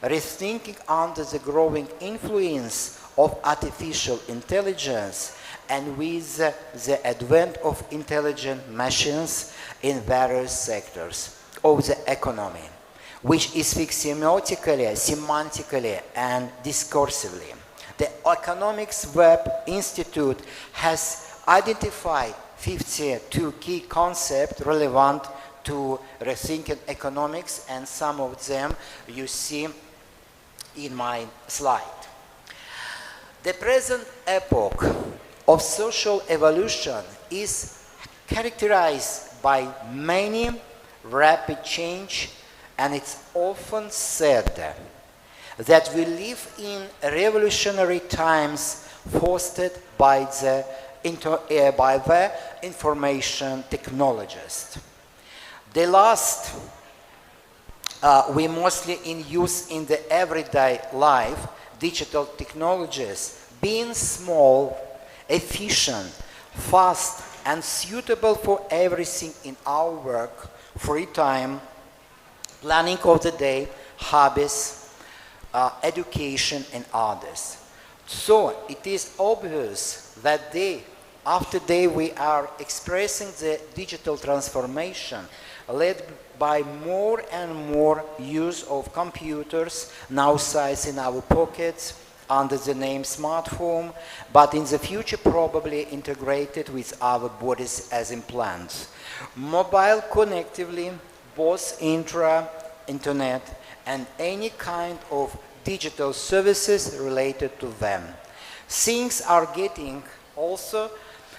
rethinking under the growing influence of artificial intelligence and with the advent of intelligent machines in various sectors of the economy, which is fixed semiotically, semantically, and discursively. The Economics Web Institute has identified 52 key concepts relevant to rethinking economics, and some of them you see in my slide. The present epoch of social evolution is characterized by many rapid change, and it's often said that we live in revolutionary times fostered by the information technologists. The last we mostly in use in the everyday life, digital technologies being small, efficient, fast, and suitable for everything in our work, free time, planning of the day, hobbies, education, and others. So it is obvious that day after day we are expressing the digital transformation led by more and more use of computers, now size in our pockets, under the name smartphone, but in the future probably integrated with our bodies as implants. Mobile connectively, both internet, and any kind of digital services related to them. Things are getting also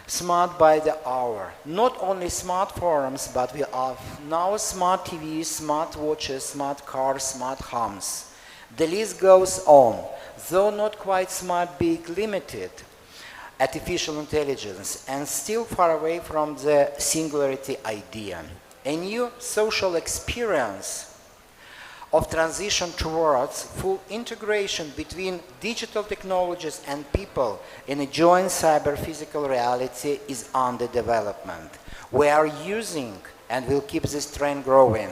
smart by the hour. Not only smartphones, but we have now smart TVs, smart watches, smart cars, smart homes. The list goes on, though not quite smart, being limited, artificial intelligence, and still far away from the singularity idea. A new social experience of transition towards full integration between digital technologies and people in a joint cyber-physical reality is under development. We are using and will keep this trend growing.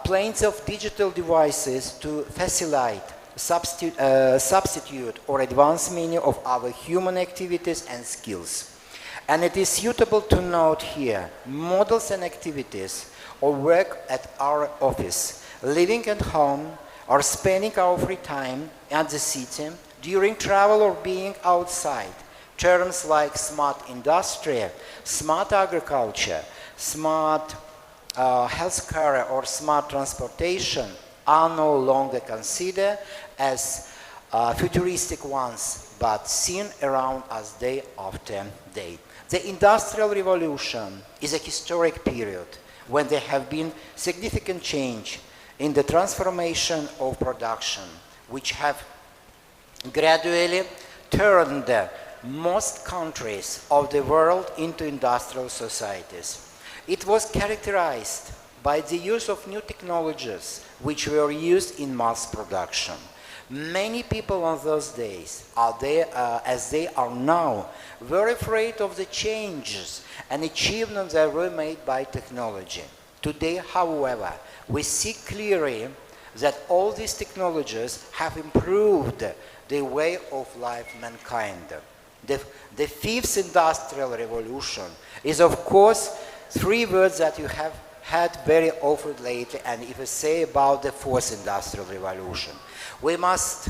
Planes of digital devices to facilitate, substitute or advance many of our human activities and skills. And it is suitable to note here models and activities or work at our office, living at home, or spending our free time at the city, during travel or being outside. Terms like smart industry, smart agriculture, smart healthcare, or smart transportation are no longer considered as futuristic ones, but seen around us day after day. The Industrial Revolution is a historic period when there have been significant change in the transformation of production, which have gradually turned most countries of the world into industrial societies. It was characterized by the use of new technologies which were used in mass production. Many people on those days, as they are now, were afraid of the changes and achievements that were made by technology. Today, however, we see clearly that all these technologies have improved the way of life of mankind. The fifth industrial revolution is, of course, three words that you have had very often lately, and if I say about the fourth industrial revolution, we must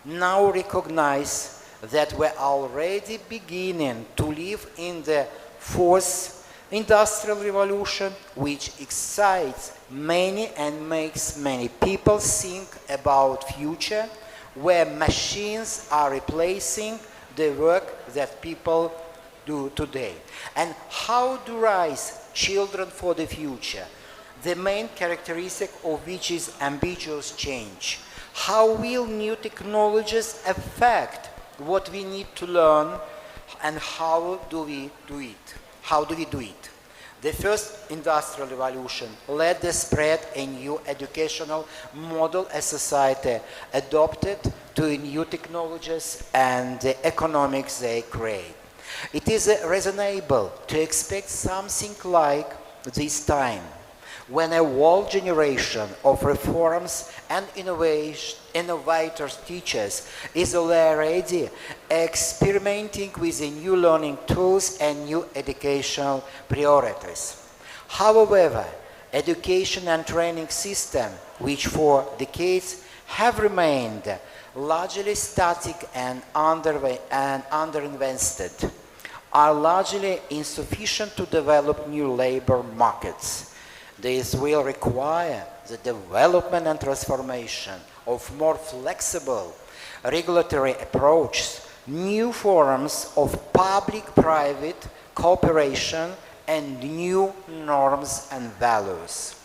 now recognize that we're already beginning to live in the fourth industrial revolution, which excites many and makes many people think about future, where machines are replacing the work that people do today. And how to raise children for the future, the main characteristic of which is ambiguous change. How will new technologies affect what we need to learn, and how do we do it? How do we do it? The first industrial revolution led the spread a new educational model as society adopted to new technologies and the economics they create. It is reasonable to expect something like this time, when a whole generation of reforms and innovators teachers is already experimenting with the new learning tools and new educational priorities. However, education and training system, which for decades have remained largely static and underinvested, are largely insufficient to develop new labor markets. This will require the development and transformation of more flexible regulatory approaches, new forms of public-private cooperation, and new norms and values.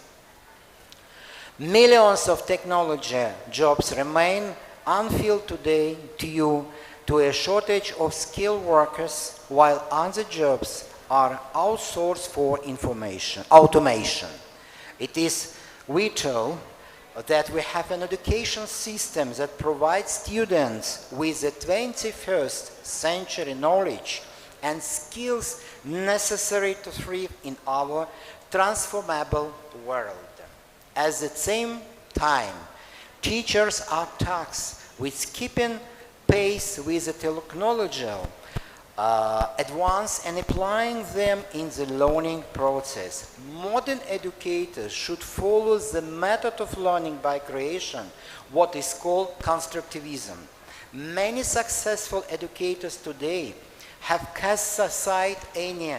Millions of technology jobs remain unfilled today due to a shortage of skilled workers, while other jobs are outsourced for automation. It is vital that we have an education system that provides students with the 21st century knowledge and skills necessary to thrive in our transformable world. At the same time, teachers are tasked with keeping pace with the technological advance and applying them in the learning process. Modern educators should follow the method of learning by creation, what is called constructivism. Many successful educators today have cast aside any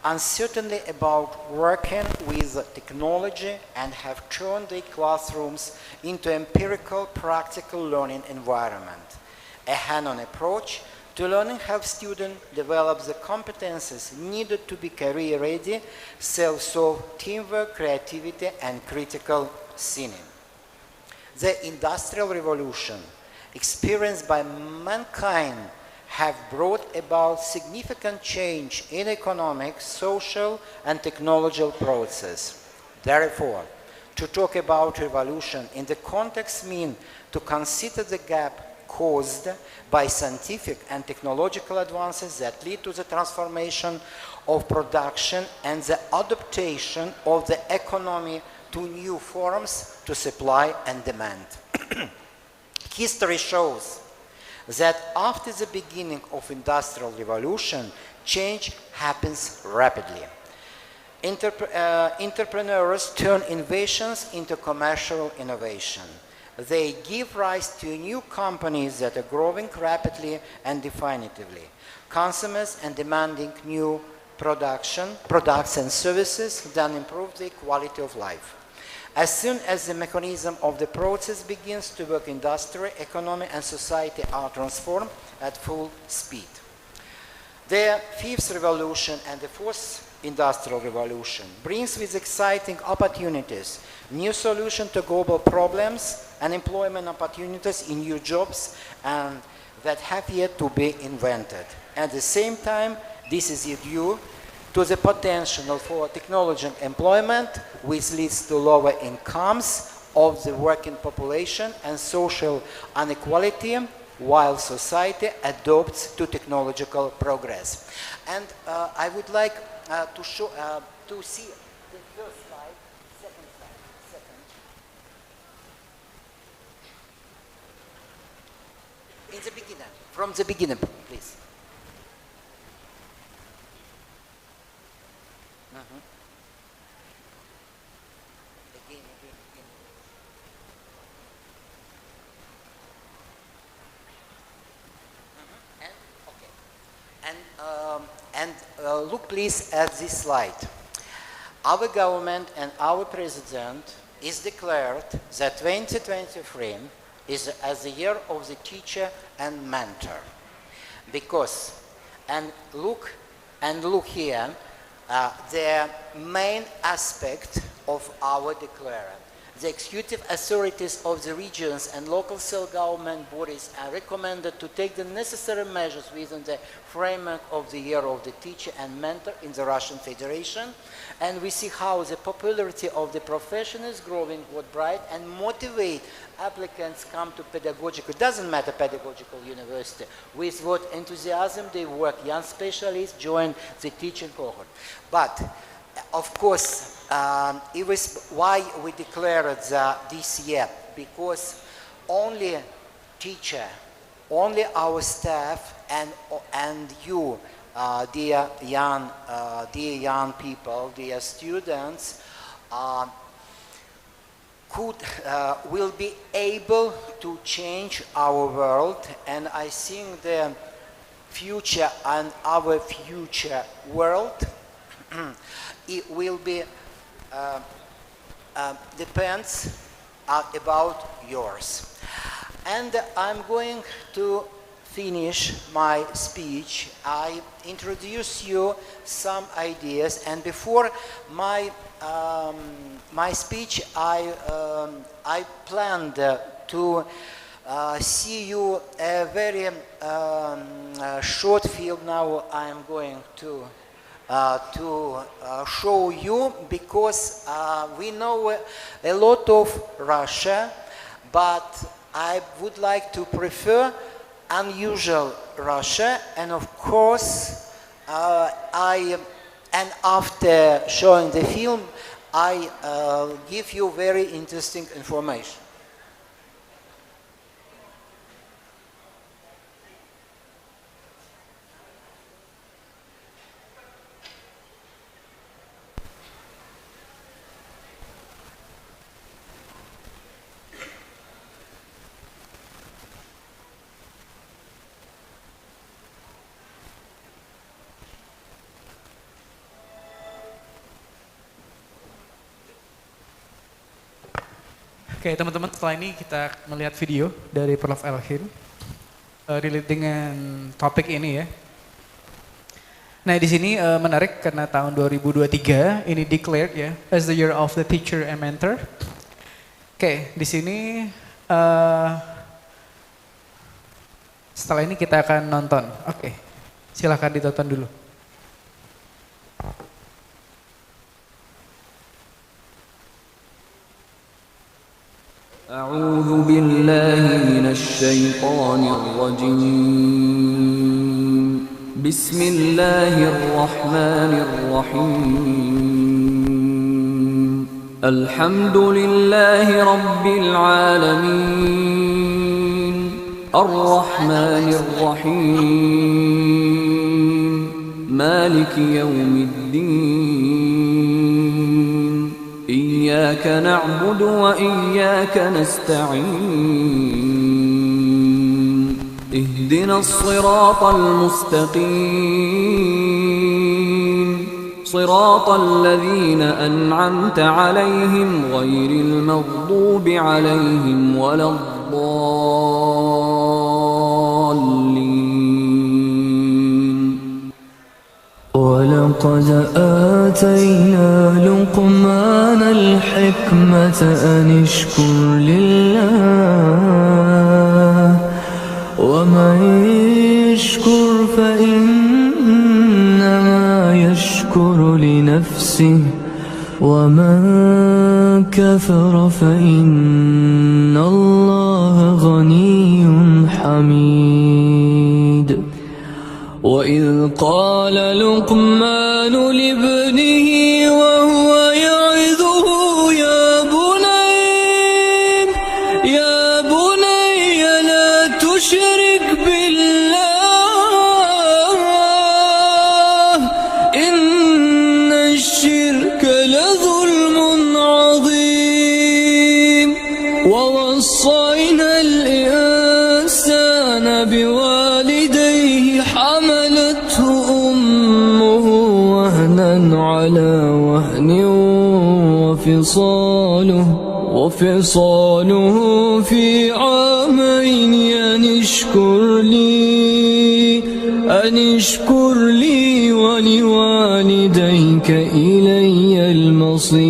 uncertainty about working with technology and have turned their classrooms into empirical, practical learning environment. A hands-on approach to learning helps students develop the competences needed to be career-ready, self-solve, teamwork, creativity, and critical thinking. The Industrial Revolution experienced by mankind have brought about significant change in economic, social, and technological process. Therefore, to talk about revolution in the context means to consider the gap caused by scientific and technological advances that lead to the transformation of production and the adaptation of the economy to new forms to supply and demand. History shows that after the beginning of industrial revolution, change happens rapidly. Entrepreneurs turn innovations into commercial innovation. They give rise to new companies that are growing rapidly and definitively. Consumers and demanding new products and services that improve the quality of life. As soon as the mechanism of the process begins to work, industry, economy, and society are transformed at full speed. The fifth revolution and the fourth industrial revolution brings with exciting opportunities, new solutions to global problems, and employment opportunities in new jobs and that have yet to be invented. At the same time, this is due to the potential for technology employment, which leads to lower incomes of the working population and social inequality, while society adopts to technological progress. And I would like to see the first slide, second slide, in the beginning, from the beginning, please. Look please at this slide. Our government and our president is declared that 2023 is as the year of the teacher and mentor. Because, and look here, the main aspect of our declaration. the executive authorities of the regions and local self-government bodies are recommended to take the necessary measures within the framework of the Year of the Teacher and Mentor in the Russian Federation. And we see how the popularity of the profession is growing worldwide and motivate applicants come to pedagogical, it doesn't matter pedagogical university, with what enthusiasm they work, young specialists join the teaching cohort. But of course, it was why we declared this year, because only teacher, only our staff and you, dear young people, dear students, will be able to change our world. And I think the future and our future world it will be depends about yours. And I'm going to finish my speech. I introduce you some ideas, and before my my speech, I planned to see you a very short film. Now I'm going to show you, because we know a lot of Russia, but I would like to prefer unusual Russia. And of course, and after showing the film, I give you very interesting information. Oke, teman-teman, setelah ini kita melihat video dari Prof. Elhin relate dengan topik ini ya. Nah, di sini menarik karena tahun 2023 ini declared ya as the year of the teacher and mentor. Oke, di sini setelah ini kita akan nonton. Oke, silahkan ditonton dulu. أعوذ بالله من الشيطان الرجيم بسم الله الرحمن الرحيم الحمد لله رب العالمين الرحمن الرحيم مالك يوم الدين إياك نعبد وإياك نستعين اهدنا الصراط المستقيم صراط الذين أنعمت عليهم غير المغضوب عليهم ولا الضالين ولقد آتينا لقمان الحكمة أن اشكر لله ومن يشكر فإنما يشكر لنفسه ومن كفر فإن الله غني حميد وإذ قال لقمان لابنه وهو يعظه يا بني لا تشرك بالله إن الشرك لظلم عظيم ووصينا الإنسان بوالديه حملته أمه وهنا على وهن وفصاله في عامين أن اشكر لي ولوالديك إلي المصير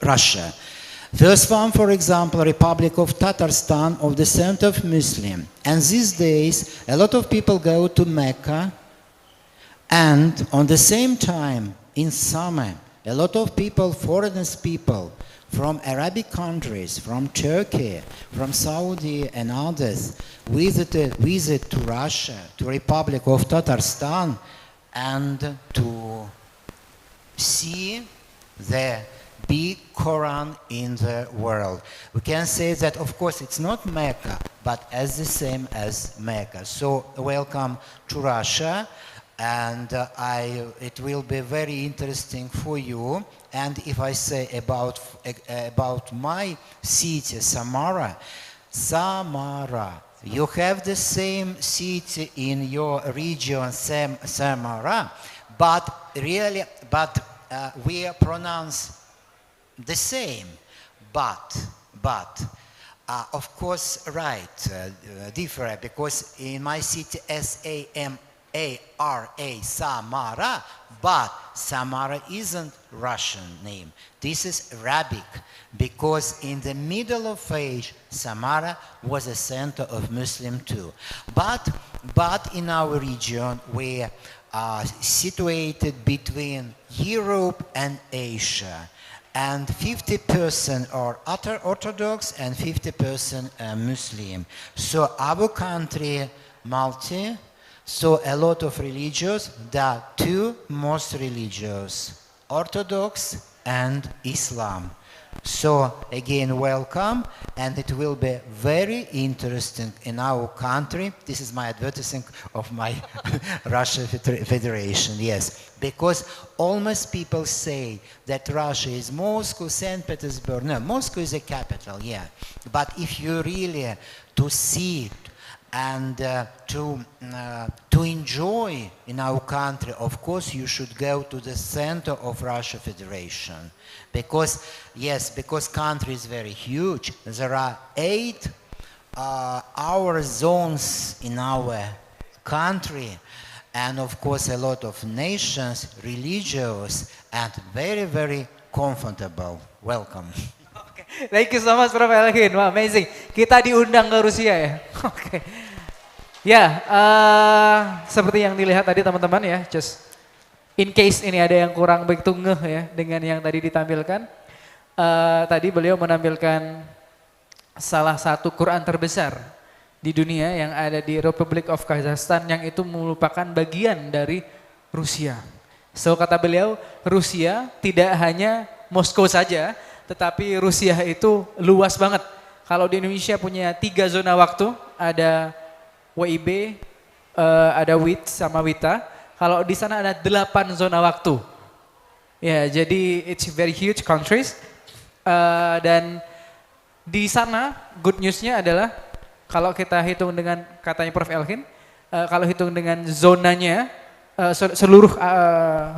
Russia. First one, for example, Republic of Tatarstan of descent of Muslim. And these days, a lot of people go to Mecca, and on the same time, in summer, a lot of people, foreigners people, from Arabic countries, from Turkey, from Saudi and others, visit to Russia, to Republic of Tatarstan, and to see the big Quran in the world. We can say that, of course, it's not Mecca, but as the same as Mecca. So welcome to Russia, and it will be very interesting for you. And if I say about my city, Samara, you have the same city in your region, Samara, but we pronounce the same, but of course, right, different, because in my city, Samara, Samara, but Samara isn't Russian name. This is Arabic, because in the middle of age, Samara was a center of Muslim too. But in our region, we are situated between Europe and Asia. And 50% are Orthodox and 50% Muslim. So our country, Malta, so a lot of religious, there are two most religious, Orthodox and Islam. So again, welcome, and it will be very interesting in our country. This is my advertising of my Russia Federation, yes. Because almost people say that Russia is Moscow, St. Petersburg. No, Moscow is a capital, yeah. But if you really to see and to enjoy in our country, of course, you should go to the center of Russia Federation. Because, yes, because country is very huge. There are 8 hour zones in our country. And of course, a lot of nations, religious, and very, very comfortable. Welcome. Okay. Thank you so much, Prof. Elgin. Wah, amazing. Kita diundang ke Rusia ya. Oke. Ya, seperti yang dilihat tadi teman-teman ya, just in case ini ada yang kurang begitu ngeh ya dengan yang tadi ditampilkan. Tadi beliau menampilkan salah satu Quran terbesar di dunia yang ada di Republic of Kazakhstan, yang itu merupakan bagian dari Rusia. So kata beliau, Rusia tidak hanya Moskow saja, tetapi Rusia itu luas banget. Kalau di Indonesia punya 3 zona waktu, ada WIB, ada WIT sama WITA. Kalau di sana ada 8 zona waktu. Ya, jadi it's very huge countries. Dan di sana good newsnya adalah kalau kita hitung dengan katanya Prof. Elgin, kalau hitung dengan zonanya seluruh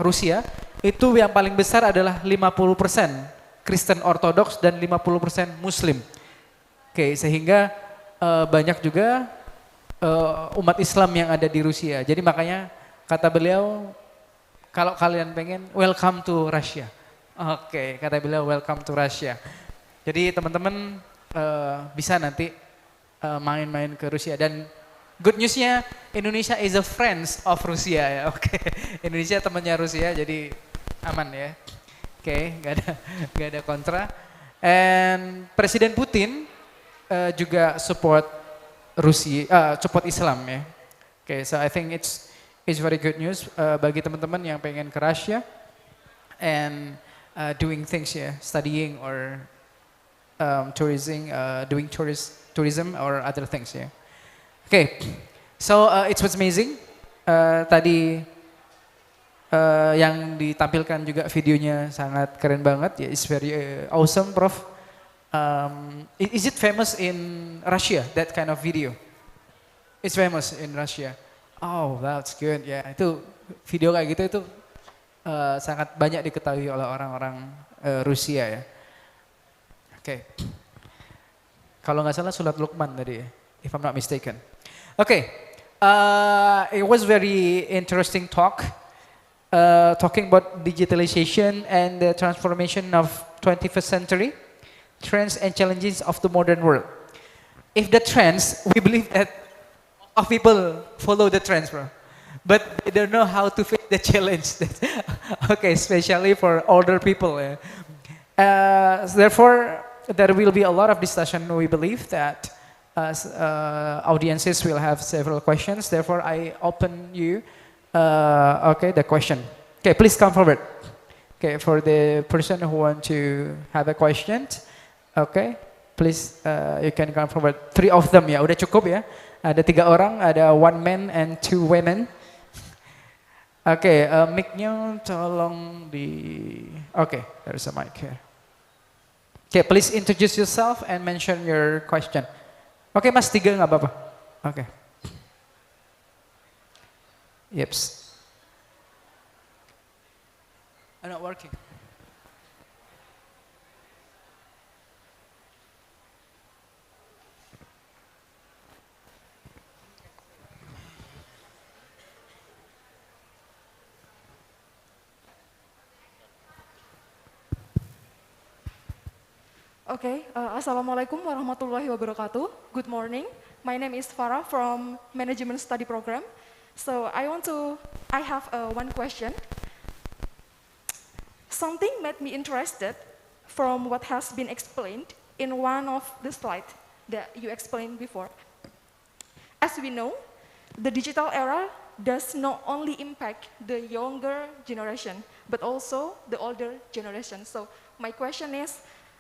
Rusia, itu yang paling besar adalah 50% Kristen Ortodoks dan 50% Muslim. Oke, sehingga banyak juga umat Islam yang ada di Rusia. Jadi makanya kata beliau, kalau kalian pengen, welcome to Russia. Oke, kata beliau welcome to Russia. Jadi teman-teman bisa nanti main-main ke Rusia. Dan good newsnya, Indonesia is a friends of Rusia ya. Oke, Indonesia temannya Rusia, jadi aman ya. Oke, nggak ada kontra. And Presiden Putin juga support Rusia, support Islam ya. Oke, so I think it's very good news bagi teman-teman yang pengen ke Russia and doing things ya, studying or tourism, doing tourism or other things ya. Okay, so it was amazing. Tadi yang ditampilkan juga videonya sangat keren banget ya. It's very awesome, Prof. Is it famous in Russia, that kind of video? It's famous in Russia. Oh, that's good ya. Yeah. Itu video kayak gitu itu sangat banyak diketahui oleh orang-orang Rusia ya. Oke. Kalau nggak salah surat Luqman tadi ya, if I'm not mistaken. Okay, it was very interesting talk, talking about digitalization and the transformation of 21st century, trends and challenges of the modern world. If the trends, we believe that of people follow the trends, bro. But they don't know how to face the challenge. Okay, especially for older people. Therefore, there will be a lot of discussion. We believe that audiences will have several questions. Therefore, I open you, the question. Okay, please come forward. Okay, for the person who want to have a question, okay, please you can come forward. 3 of them ya, udah cukup ya. Ada 3 orang, ada 1 man and 2 women. Oke, mic-nya tolong di... Oke, there's a mic here. Okay, please introduce yourself and mention your question. Oke, Mas, 3 nggak apa-apa. Oke. Yeps. I'm not working. Okay, Assalamualaikum warahmatullahi wabarakatuh. Good morning. My name is Farah from Management Study Program. So I have one question. Something made me interested from what has been explained in one of the slides that you explained before. As we know, the digital era does not only impact the younger generation, but also the older generation. So my question is,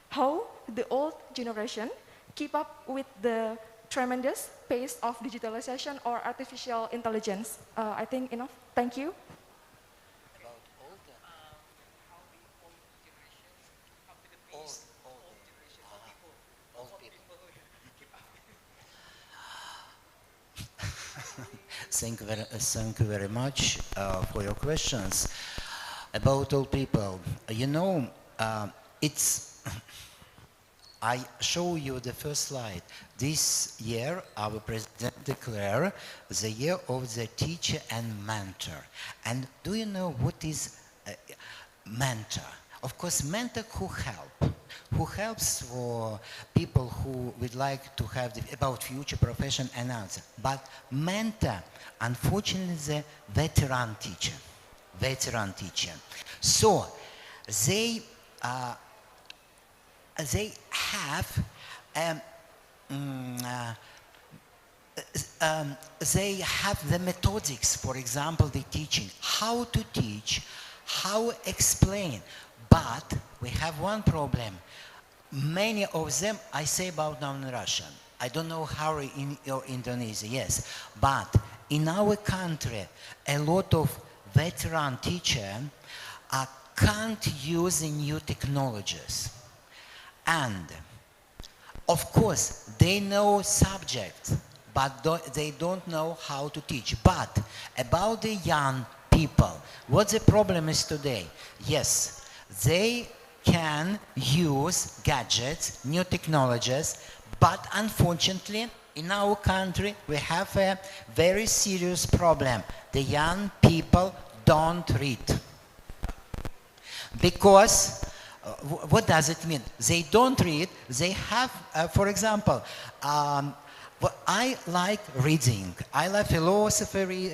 how the old generation keep up with the tremendous pace of digitalization or artificial intelligence? I think enough. Thank you. Thank you very much for your questions. About old people, you know, I show you the first slide. This year, our president declared the year of the teacher and mentor. And do you know what is mentor? Of course, mentor who helps for people who would like to have about future profession and answer. But mentor, unfortunately, the veteran teacher. So they have the methodics, for example, the teaching, how to teach, how explain. But we have one problem. Many of them, I say about now in Russian. I don't know how in Indonesia, yes. But in our country, a lot of veteran teachers can't use the new technologies. And of course, they know subject, but they don't know how to teach. But about the young people, what the problem is today? Yes, they can use gadgets, new technologies, but unfortunately, in our country, we have a very serious problem. The young people don't read. Because what does it mean? They don't read. They have, for example, I like reading. I like philosophy.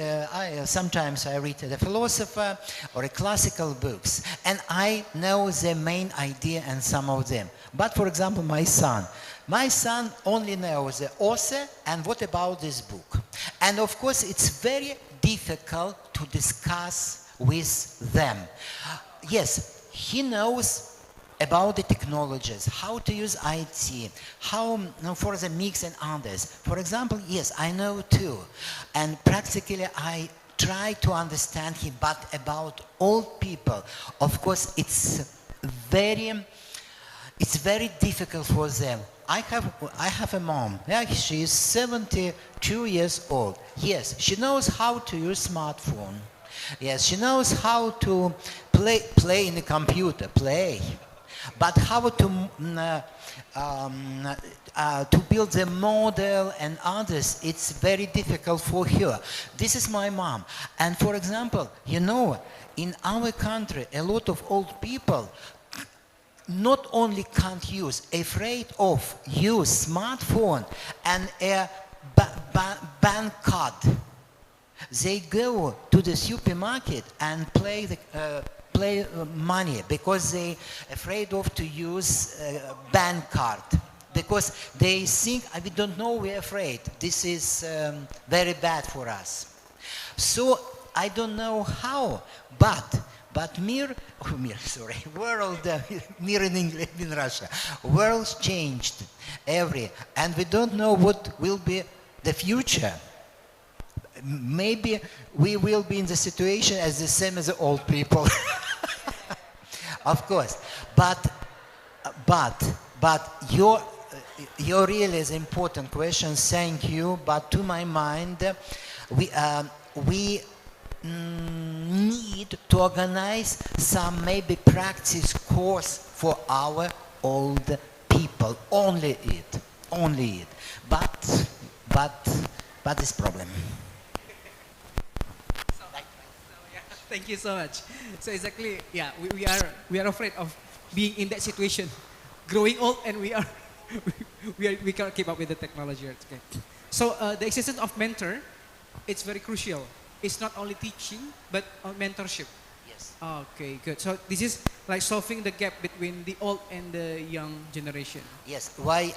Sometimes I read the philosopher or a classical books, and I know the main idea and some of them. But for example, my son only knows the author and what about this book. And of course, it's very difficult to discuss with them. Yes, he knows about the technologies, how to use IT, how for the mix and others. For example, yes, I know too. And practically I try to understand him, but about old people, of course, it's very difficult for them. I have a mom. Yeah, she is 72 years old. Yes, she knows how to use smartphone. Yes, she knows how to play in the computer, but how to build the model and others, it's very difficult for her. This is my mom. And for example, you know, in our country, a lot of old people not only can't use, afraid of use smartphone and a bank card. They go to the supermarket and play money because they afraid of to use bank card. Because they think, we don't know, we're afraid. This is very bad for us. So I don't know how, but world, mir in English, in Russia, world's changed and we don't know what will be the future. Maybe we will be in the situation as the same as the old people. Of course, but your really is important question. Thank you. But to my mind, we need to organize some maybe practice course for our old people. Only it. But this problem. Thank you so much. So exactly, yeah, we are afraid of being in that situation, growing old, and we can't keep up with the technology. Okay. So the existence of mentor, it's very crucial. It's not only teaching, but mentorship. Yes. Okay, good. So this is like solving the gap between the old and the young generation. Yes. Why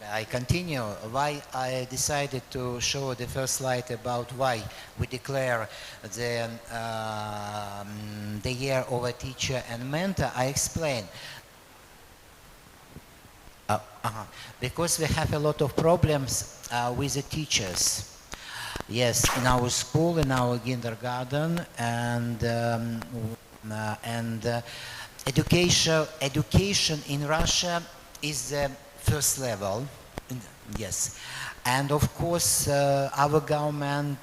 I continue. Why I decided to show the first slide about why we declare the year of a teacher and mentor. I explain. Because we have a lot of problems with the teachers. Yes, in our school, in our kindergarten, and education in Russia is the first level. Yes, and of course our government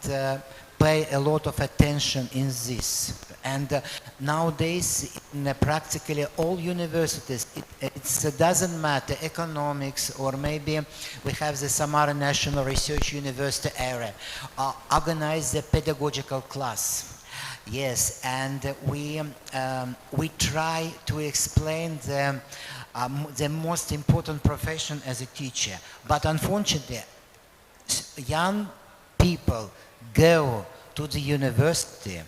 pay a lot of attention in this. And nowadays, in practically all universities, it doesn't matter, economics, or maybe we have the Samara National Research University area, organize the pedagogical class. Yes, and we try to explain the most important profession as a teacher. But unfortunately, young people go to the university.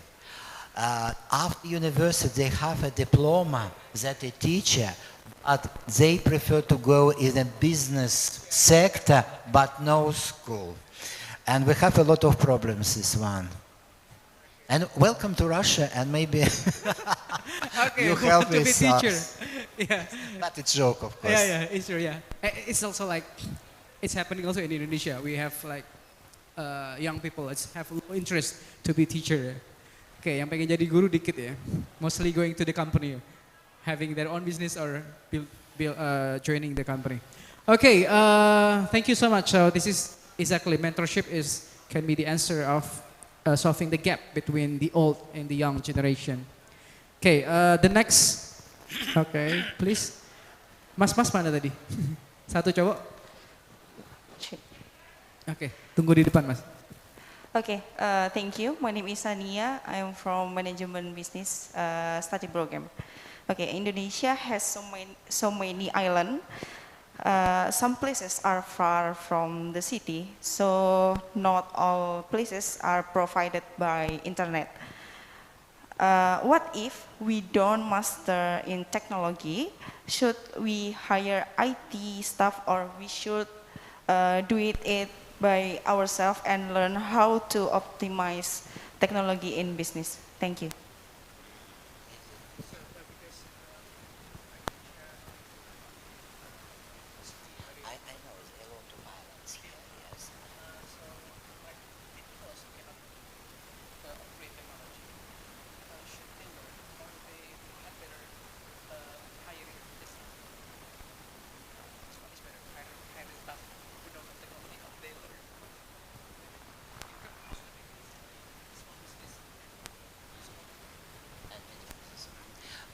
After university, they have a diploma that a teacher, but they prefer to go in the business sector, but no school. And we have a lot of problems, this one. And welcome to Russia, and maybe Okay, you help to be us. teacher. Yeah. But it's joke, of course. Yeah, it's true. Yeah, it's also like it's happening also in Indonesia. We have like young people have low interest to be teacher. Okay, yang pengen jadi guru dikit ya. Mostly going to the company, having their own business or joining the company. Okay, thank you so much. So this is exactly mentorship can be the answer of solving the gap between the old and the young generation. Okay, the next. Okay, please. Mas mana tadi? Satu cowok. Okay, tunggu di depan Mas. Okay, thank you. My name is Sania. I am from Management Business Study Program. Okay, Indonesia has so many islands. Some places are far from the city, so not all places are provided by internet. What if we don't master in technology? Should we hire IT staff, or we should do it by ourselves and learn how to optimize technology in business? Thank you.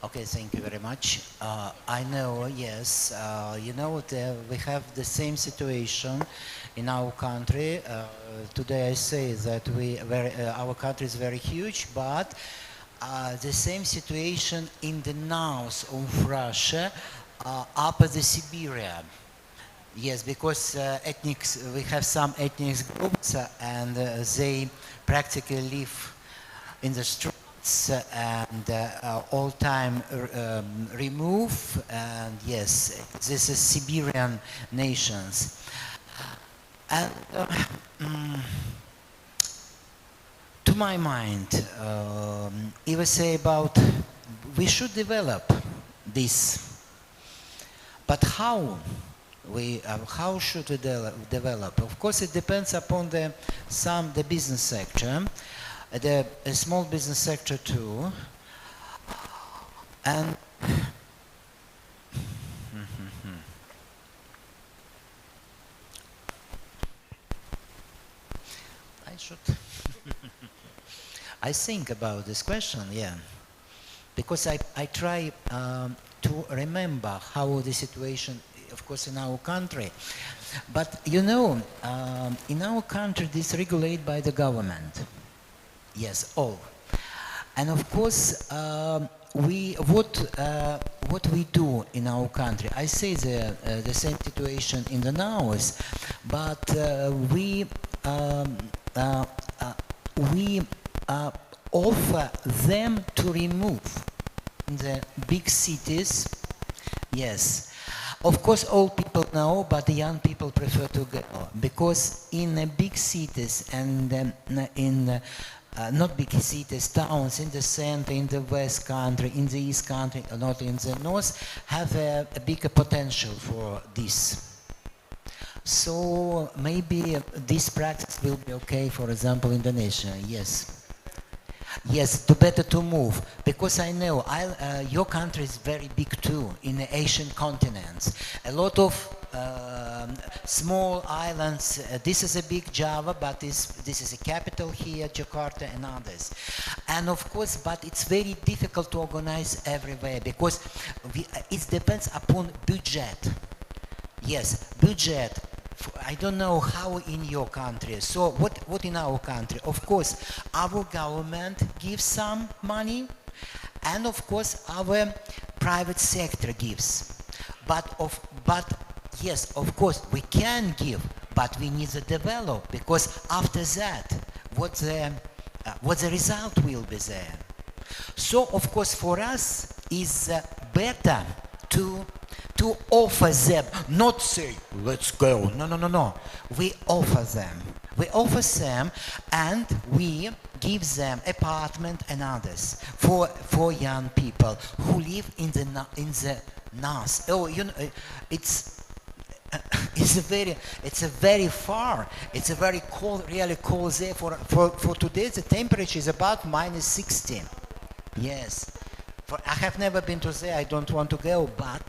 Okay, thank you very much. I know, yes, you know, we have the same situation in our country. Today I say that our country is very huge, but the same situation in the north of Russia, up the Siberia. Yes, because we have some ethnic groups and they practically live in the streets and all time remove, and yes, this is Siberian nations. And to my mind, if I say about we should develop this, but how? How should we develop? Of course, it depends upon the business sector, the small business sector too, and I should. I think about this question, yeah, because I try to remember how the situation. Of course, in our country, but you know, in our country, this is regulated by the government. Yes, all, and of course, what we do in our country. I say the same situation in the north, but we offer them to remove the big cities. Yes. Of course, all people know, but the young people prefer to go because in big cities and in not big cities, towns in the center, in the west country, in the east country, not in the north, have a bigger potential for this. So maybe this practice will be okay. For example, Indonesia. Yes. Yes, better to move, because I know your country is very big too in the Asian continents. A lot of small islands. This is a big Java, but this is a capital here, Jakarta and others. And of course, but it's very difficult to organize everywhere because it depends upon budget. Yes, budget. I don't know how in your country. So what in our country? Of course, our government gives some money, and of course our private sector gives. But yes, of course we can give, but we need to develop, because after that, what the result will be there. So of course for us is better to offer them, not say, let's go. No. We offer them. We offer them and we give them apartment and others for young people who live in the north. Oh, you know, it's a very far. It's a very cold, really cold there. For today, the temperature is about -16. Yes. I have never been to there. I don't want to go, but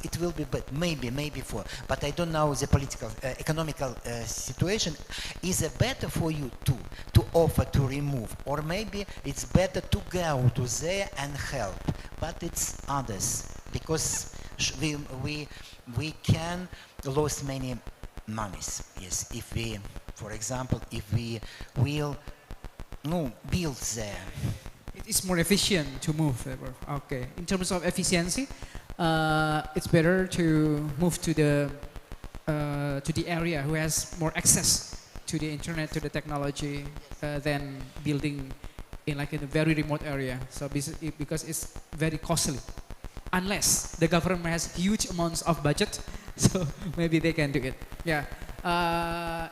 it will be, but maybe for. But I don't know the political, economical situation. Is it better for you to offer to remove, or maybe it's better to go to there and help? But it's others, because we can lose many monies. Yes, if we, for example, if we will. No, build there. It is more efficient to move. Okay. In terms of efficiency, it's better to move to the area who has more access to the internet, to the technology, than building in a very remote area. So because it's very costly, unless the government has huge amounts of budget, so maybe they can do it. Ya,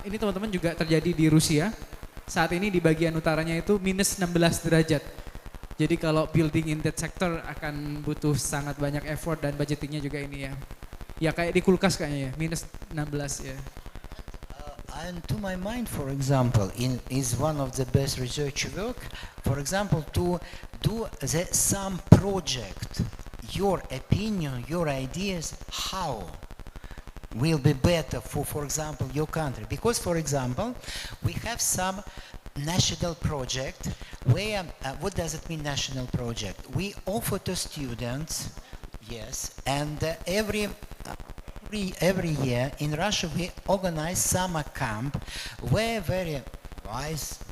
ini teman-teman juga terjadi di Rusia. Saat ini di bagian utaranya itu minus 16 derajat. Jadi kalau building in that sector akan butuh sangat banyak effort dan budgetingnya juga ini ya. Ya kayak di kulkas kayaknya ya, minus 16 ya. And to my mind, for example, is one of the best research work, for example, to do some project, your opinion, your ideas, how will be better for example, your country. Because, for example, we have some national project where, what does it mean, national project? We offer to students, yes, and every year in Russia we organize summer camp where very wise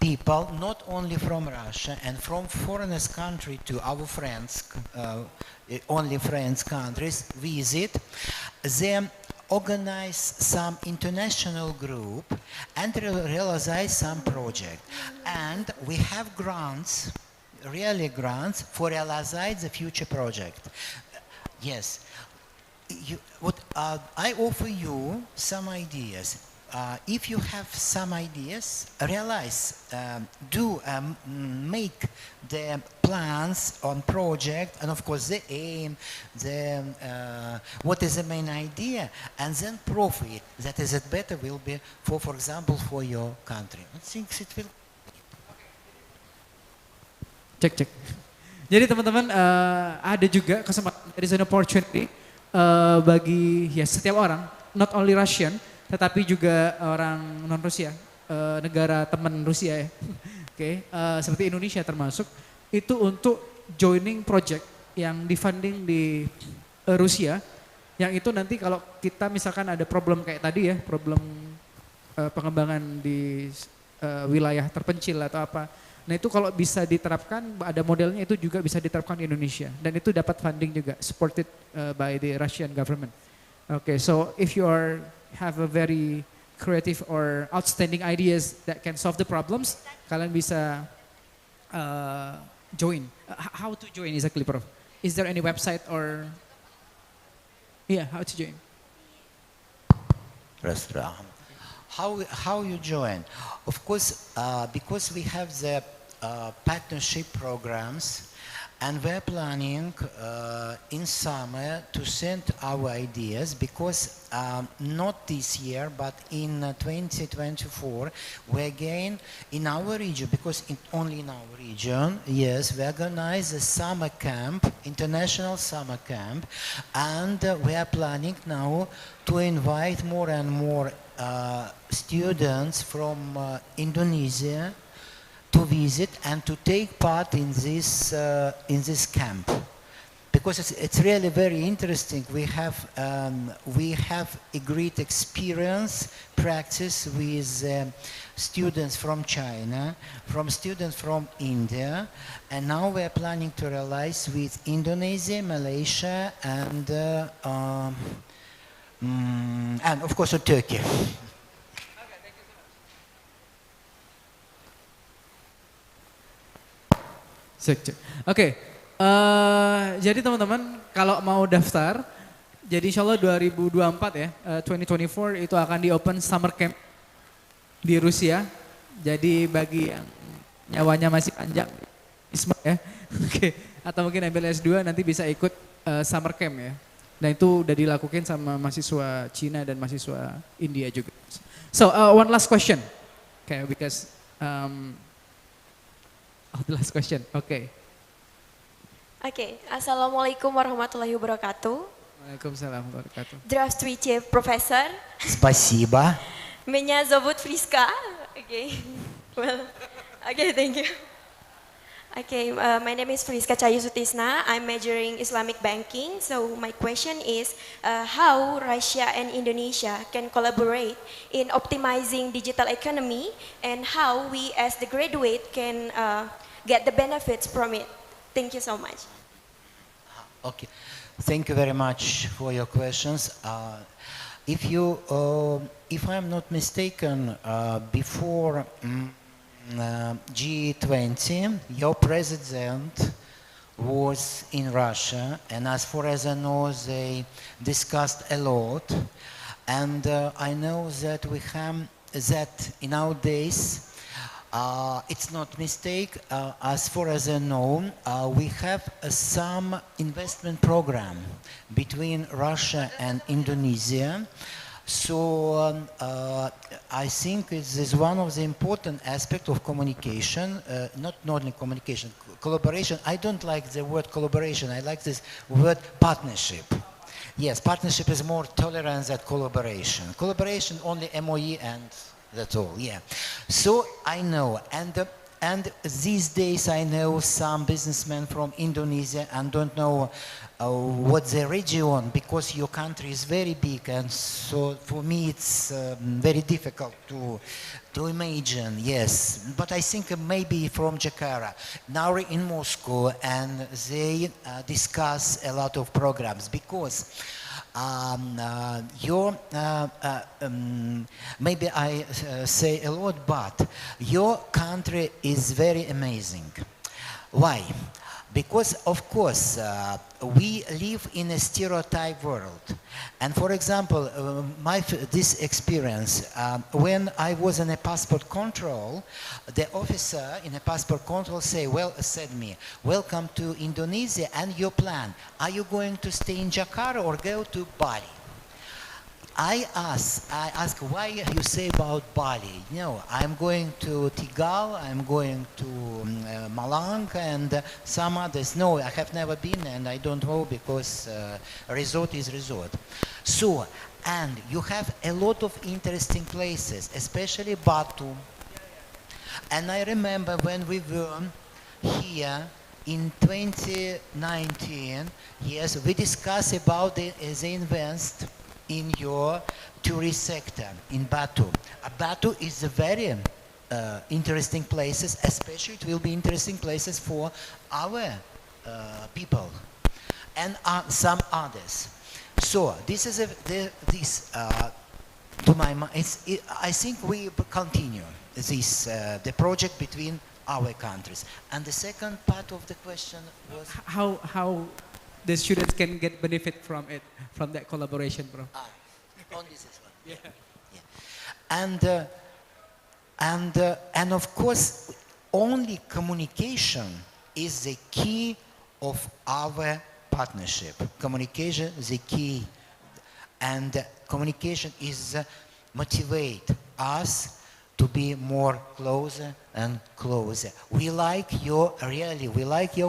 people, not only from Russia and from foreigners country to our friends, only friends countries visit, they organize some international group and realize some project. And we have grants, really grants, for realize the future project. Yes. I offer you some ideas. If you have some ideas, realize, make the plans on project, and of course the aim, what is the main idea, and then profit. That is it better will be for example, for your country. I think it will. Cek. Jadi teman-teman ada juga kesempatan, there is an opportunity bagi ya setiap orang, not only Russian, tetapi juga orang non Rusia, negara teman Rusia ya, seperti Indonesia termasuk, itu untuk joining project yang di-funding di Rusia, yang itu nanti kalau kita misalkan ada problem kayak tadi ya, problem pengembangan di wilayah terpencil atau apa, nah itu kalau bisa diterapkan, ada modelnya itu juga bisa diterapkan di Indonesia, dan itu dapat funding juga, supported by the Russian government. So if you have a very creative or outstanding ideas that can solve the problems, kalian bisa join. How to join exactly, Prof? Is there any website or how to join? How you join? Of course, because we have the partnership programs, and we're planning in summer to send our ideas, because not this year, but in 2024, we again in our region, because only in our region, yes, we organize a summer camp, international summer camp, and we are planning now to invite more and more students from Indonesia to visit and to take part in this camp, because it's really very interesting. We have a great experience, practice with students from China, from students from India, and now we are planning to realize with Indonesia, Malaysia, and of course Turkey. Jadi teman-teman kalau mau daftar, jadi insya Allah 2024 ya, 2024 itu akan di open summer camp di Rusia. Jadi bagi yang nyawanya masih panjang, ya, atau mungkin ambil S2 nanti bisa ikut summer camp ya. Dan itu udah dilakukan sama mahasiswa Cina dan mahasiswa India juga. So one last question, because the last question. Assalamualaikum warahmatullahi wabarakatuh. Waalaikumsalam warahmatullahi wabarakatuh. Здравствуйте, профессор. Спасибо. Меня зовут Фриска. Thank you. My name is Friska Cahayusutisna. I'm majoring Islamic banking. So my question is, how Russia and Indonesia can collaborate in optimizing digital economy, and how we as the graduate can get the benefits from it. Thank you so much. Okay, thank you very much for your questions. If I'm not mistaken, before G20, your president was in Russia, and as far as I know, they discussed a lot. And I know that we have that in our days. It's not mistake, as far as I know, we have some investment program between Russia and Indonesia. So I think this is one of the important aspects of communication, not only communication, collaboration. I don't like the word collaboration, I like this word partnership. Yes, partnership is more tolerant than collaboration. Collaboration only MOE and that's all, yeah. So I know, and And these days I know some businessmen from Indonesia and don't know what the region, because your country is very big, and so for me it's very difficult to imagine, yes. But I think maybe from Jakarta, now we're in Moscow, and they discuss a lot of programs, because maybe I say a lot, but your country is very amazing. Why? Because, of course, we live in a stereotype world. And for example, this experience, when I was in a passport control, the officer in a passport control said me, welcome to Indonesia, and your plan. Are you going to stay in Jakarta or go to Bali? I ask why you say about Bali. No, I'm going to Tegal, I'm going to Malang, and some others. No, I have never been, and I don't know, because resort is resort. So, and you have a lot of interesting places, especially Batu. And I remember when we were here in 2019, yes, we discussed about the invest in your tourist sector in Batu. Batu is a very interesting places, especially it will be interesting places for our people and some others. So this is to my mind. I think we continue this the project between our countries. And the second part of the question was how the students can get benefit from it, from that collaboration, bro. On this as well. Yeah. And of course, only communication is the key of our partnership. Communication is the key, and communication is motivate us to be more closer and closer. We like your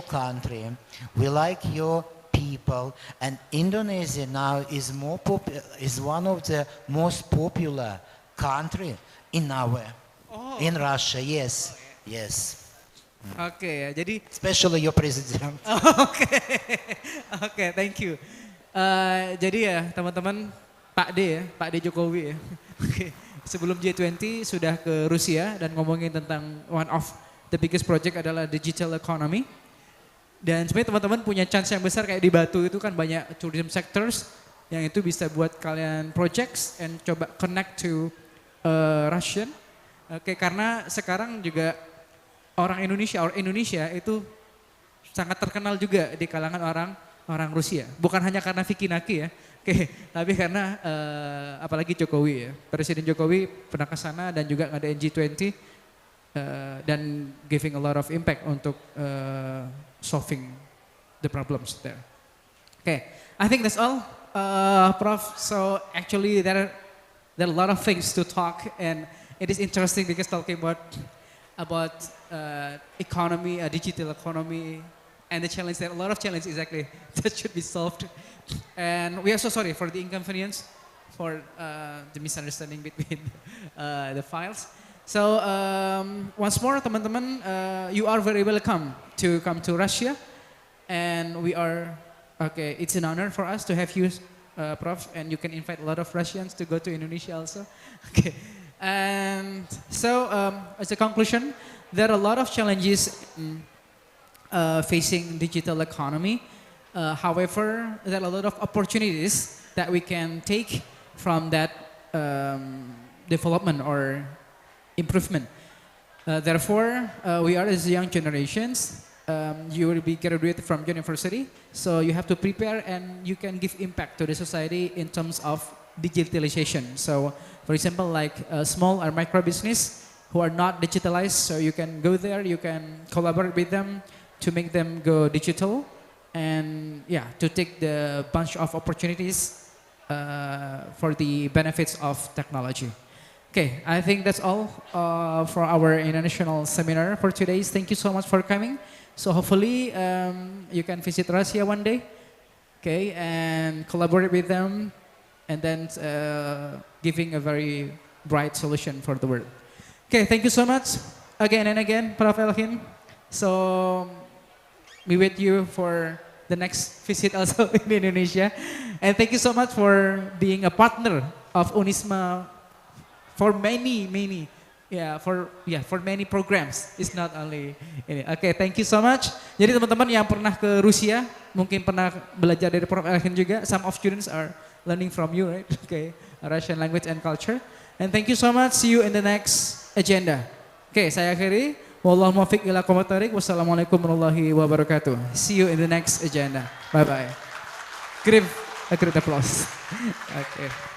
country, we like your people, and Indonesia now is one of the most popular country in in Russia. Yes, yes. Okay, jadi especially your president. Okay, thank you. Jadi ya teman-teman, Pak D Jokowi ya. Oke, sebelum G20 sudah ke Rusia dan ngomongin tentang one of the biggest project adalah digital economy. Dan sebenarnya teman-teman punya chance yang besar, kayak di Batu itu kan banyak tourism sectors yang itu bisa buat kalian projects and coba connect to Russian. Oke, karena sekarang juga orang Indonesia itu sangat terkenal juga di kalangan orang Rusia. Bukan hanya karena Vicky Naki ya. Oke, tapi karena apalagi Jokowi ya. Presiden Jokowi pernah ke sana dan juga ngadain G20 dan giving a lot of impact untuk solving the problems there. Okay, I think that's all, Prof. So actually there are a lot of things to talk, and it is interesting because talking about economy, digital economy, and the challenge, there are a lot of challenges exactly that should be solved. And we are so sorry for the inconvenience, for the misunderstanding between the files. So once more, teman-teman, you are very welcome to come to Russia, and it's an honor for us to have you, Prof, and you can invite a lot of Russians to go to Indonesia also. Okay, and so as a conclusion, there are a lot of challenges facing digital economy. However, there are a lot of opportunities that we can take from that development or improvement. Therefore, we are as young generations, you will be graduated from university, so you have to prepare and you can give impact to the society in terms of digitalization. So, for example, like small or micro business who are not digitalized, so you can go there, you can collaborate with them to make them go digital, and to take the bunch of opportunities for the benefits of technology. Okay, I think that's all for our international seminar for today. Thank you so much for coming. So hopefully you can visit Russia one day, okay, and collaborate with them, and then giving a very bright solution for the world. Okay, thank you so much. again and again, Prof. Elhin. So we wait you for the next visit also in Indonesia. And thank you so much for being a partner of Unisma for many programs. It's not only ini. Okay, thank you so much. Jadi teman-teman yang pernah ke Rusia, mungkin pernah belajar dari Prof. Elhin juga. Some of students are learning from you, right? Okay, Russian language and culture. And thank you so much. See you in the next agenda. Okay, saya akhiri. Wallahu muwaffiq ila aqwamit thoriq. Wassalamualaikum warahmatullahi wabarakatuh. See you in the next agenda. Bye bye. Give a great applause. Okay.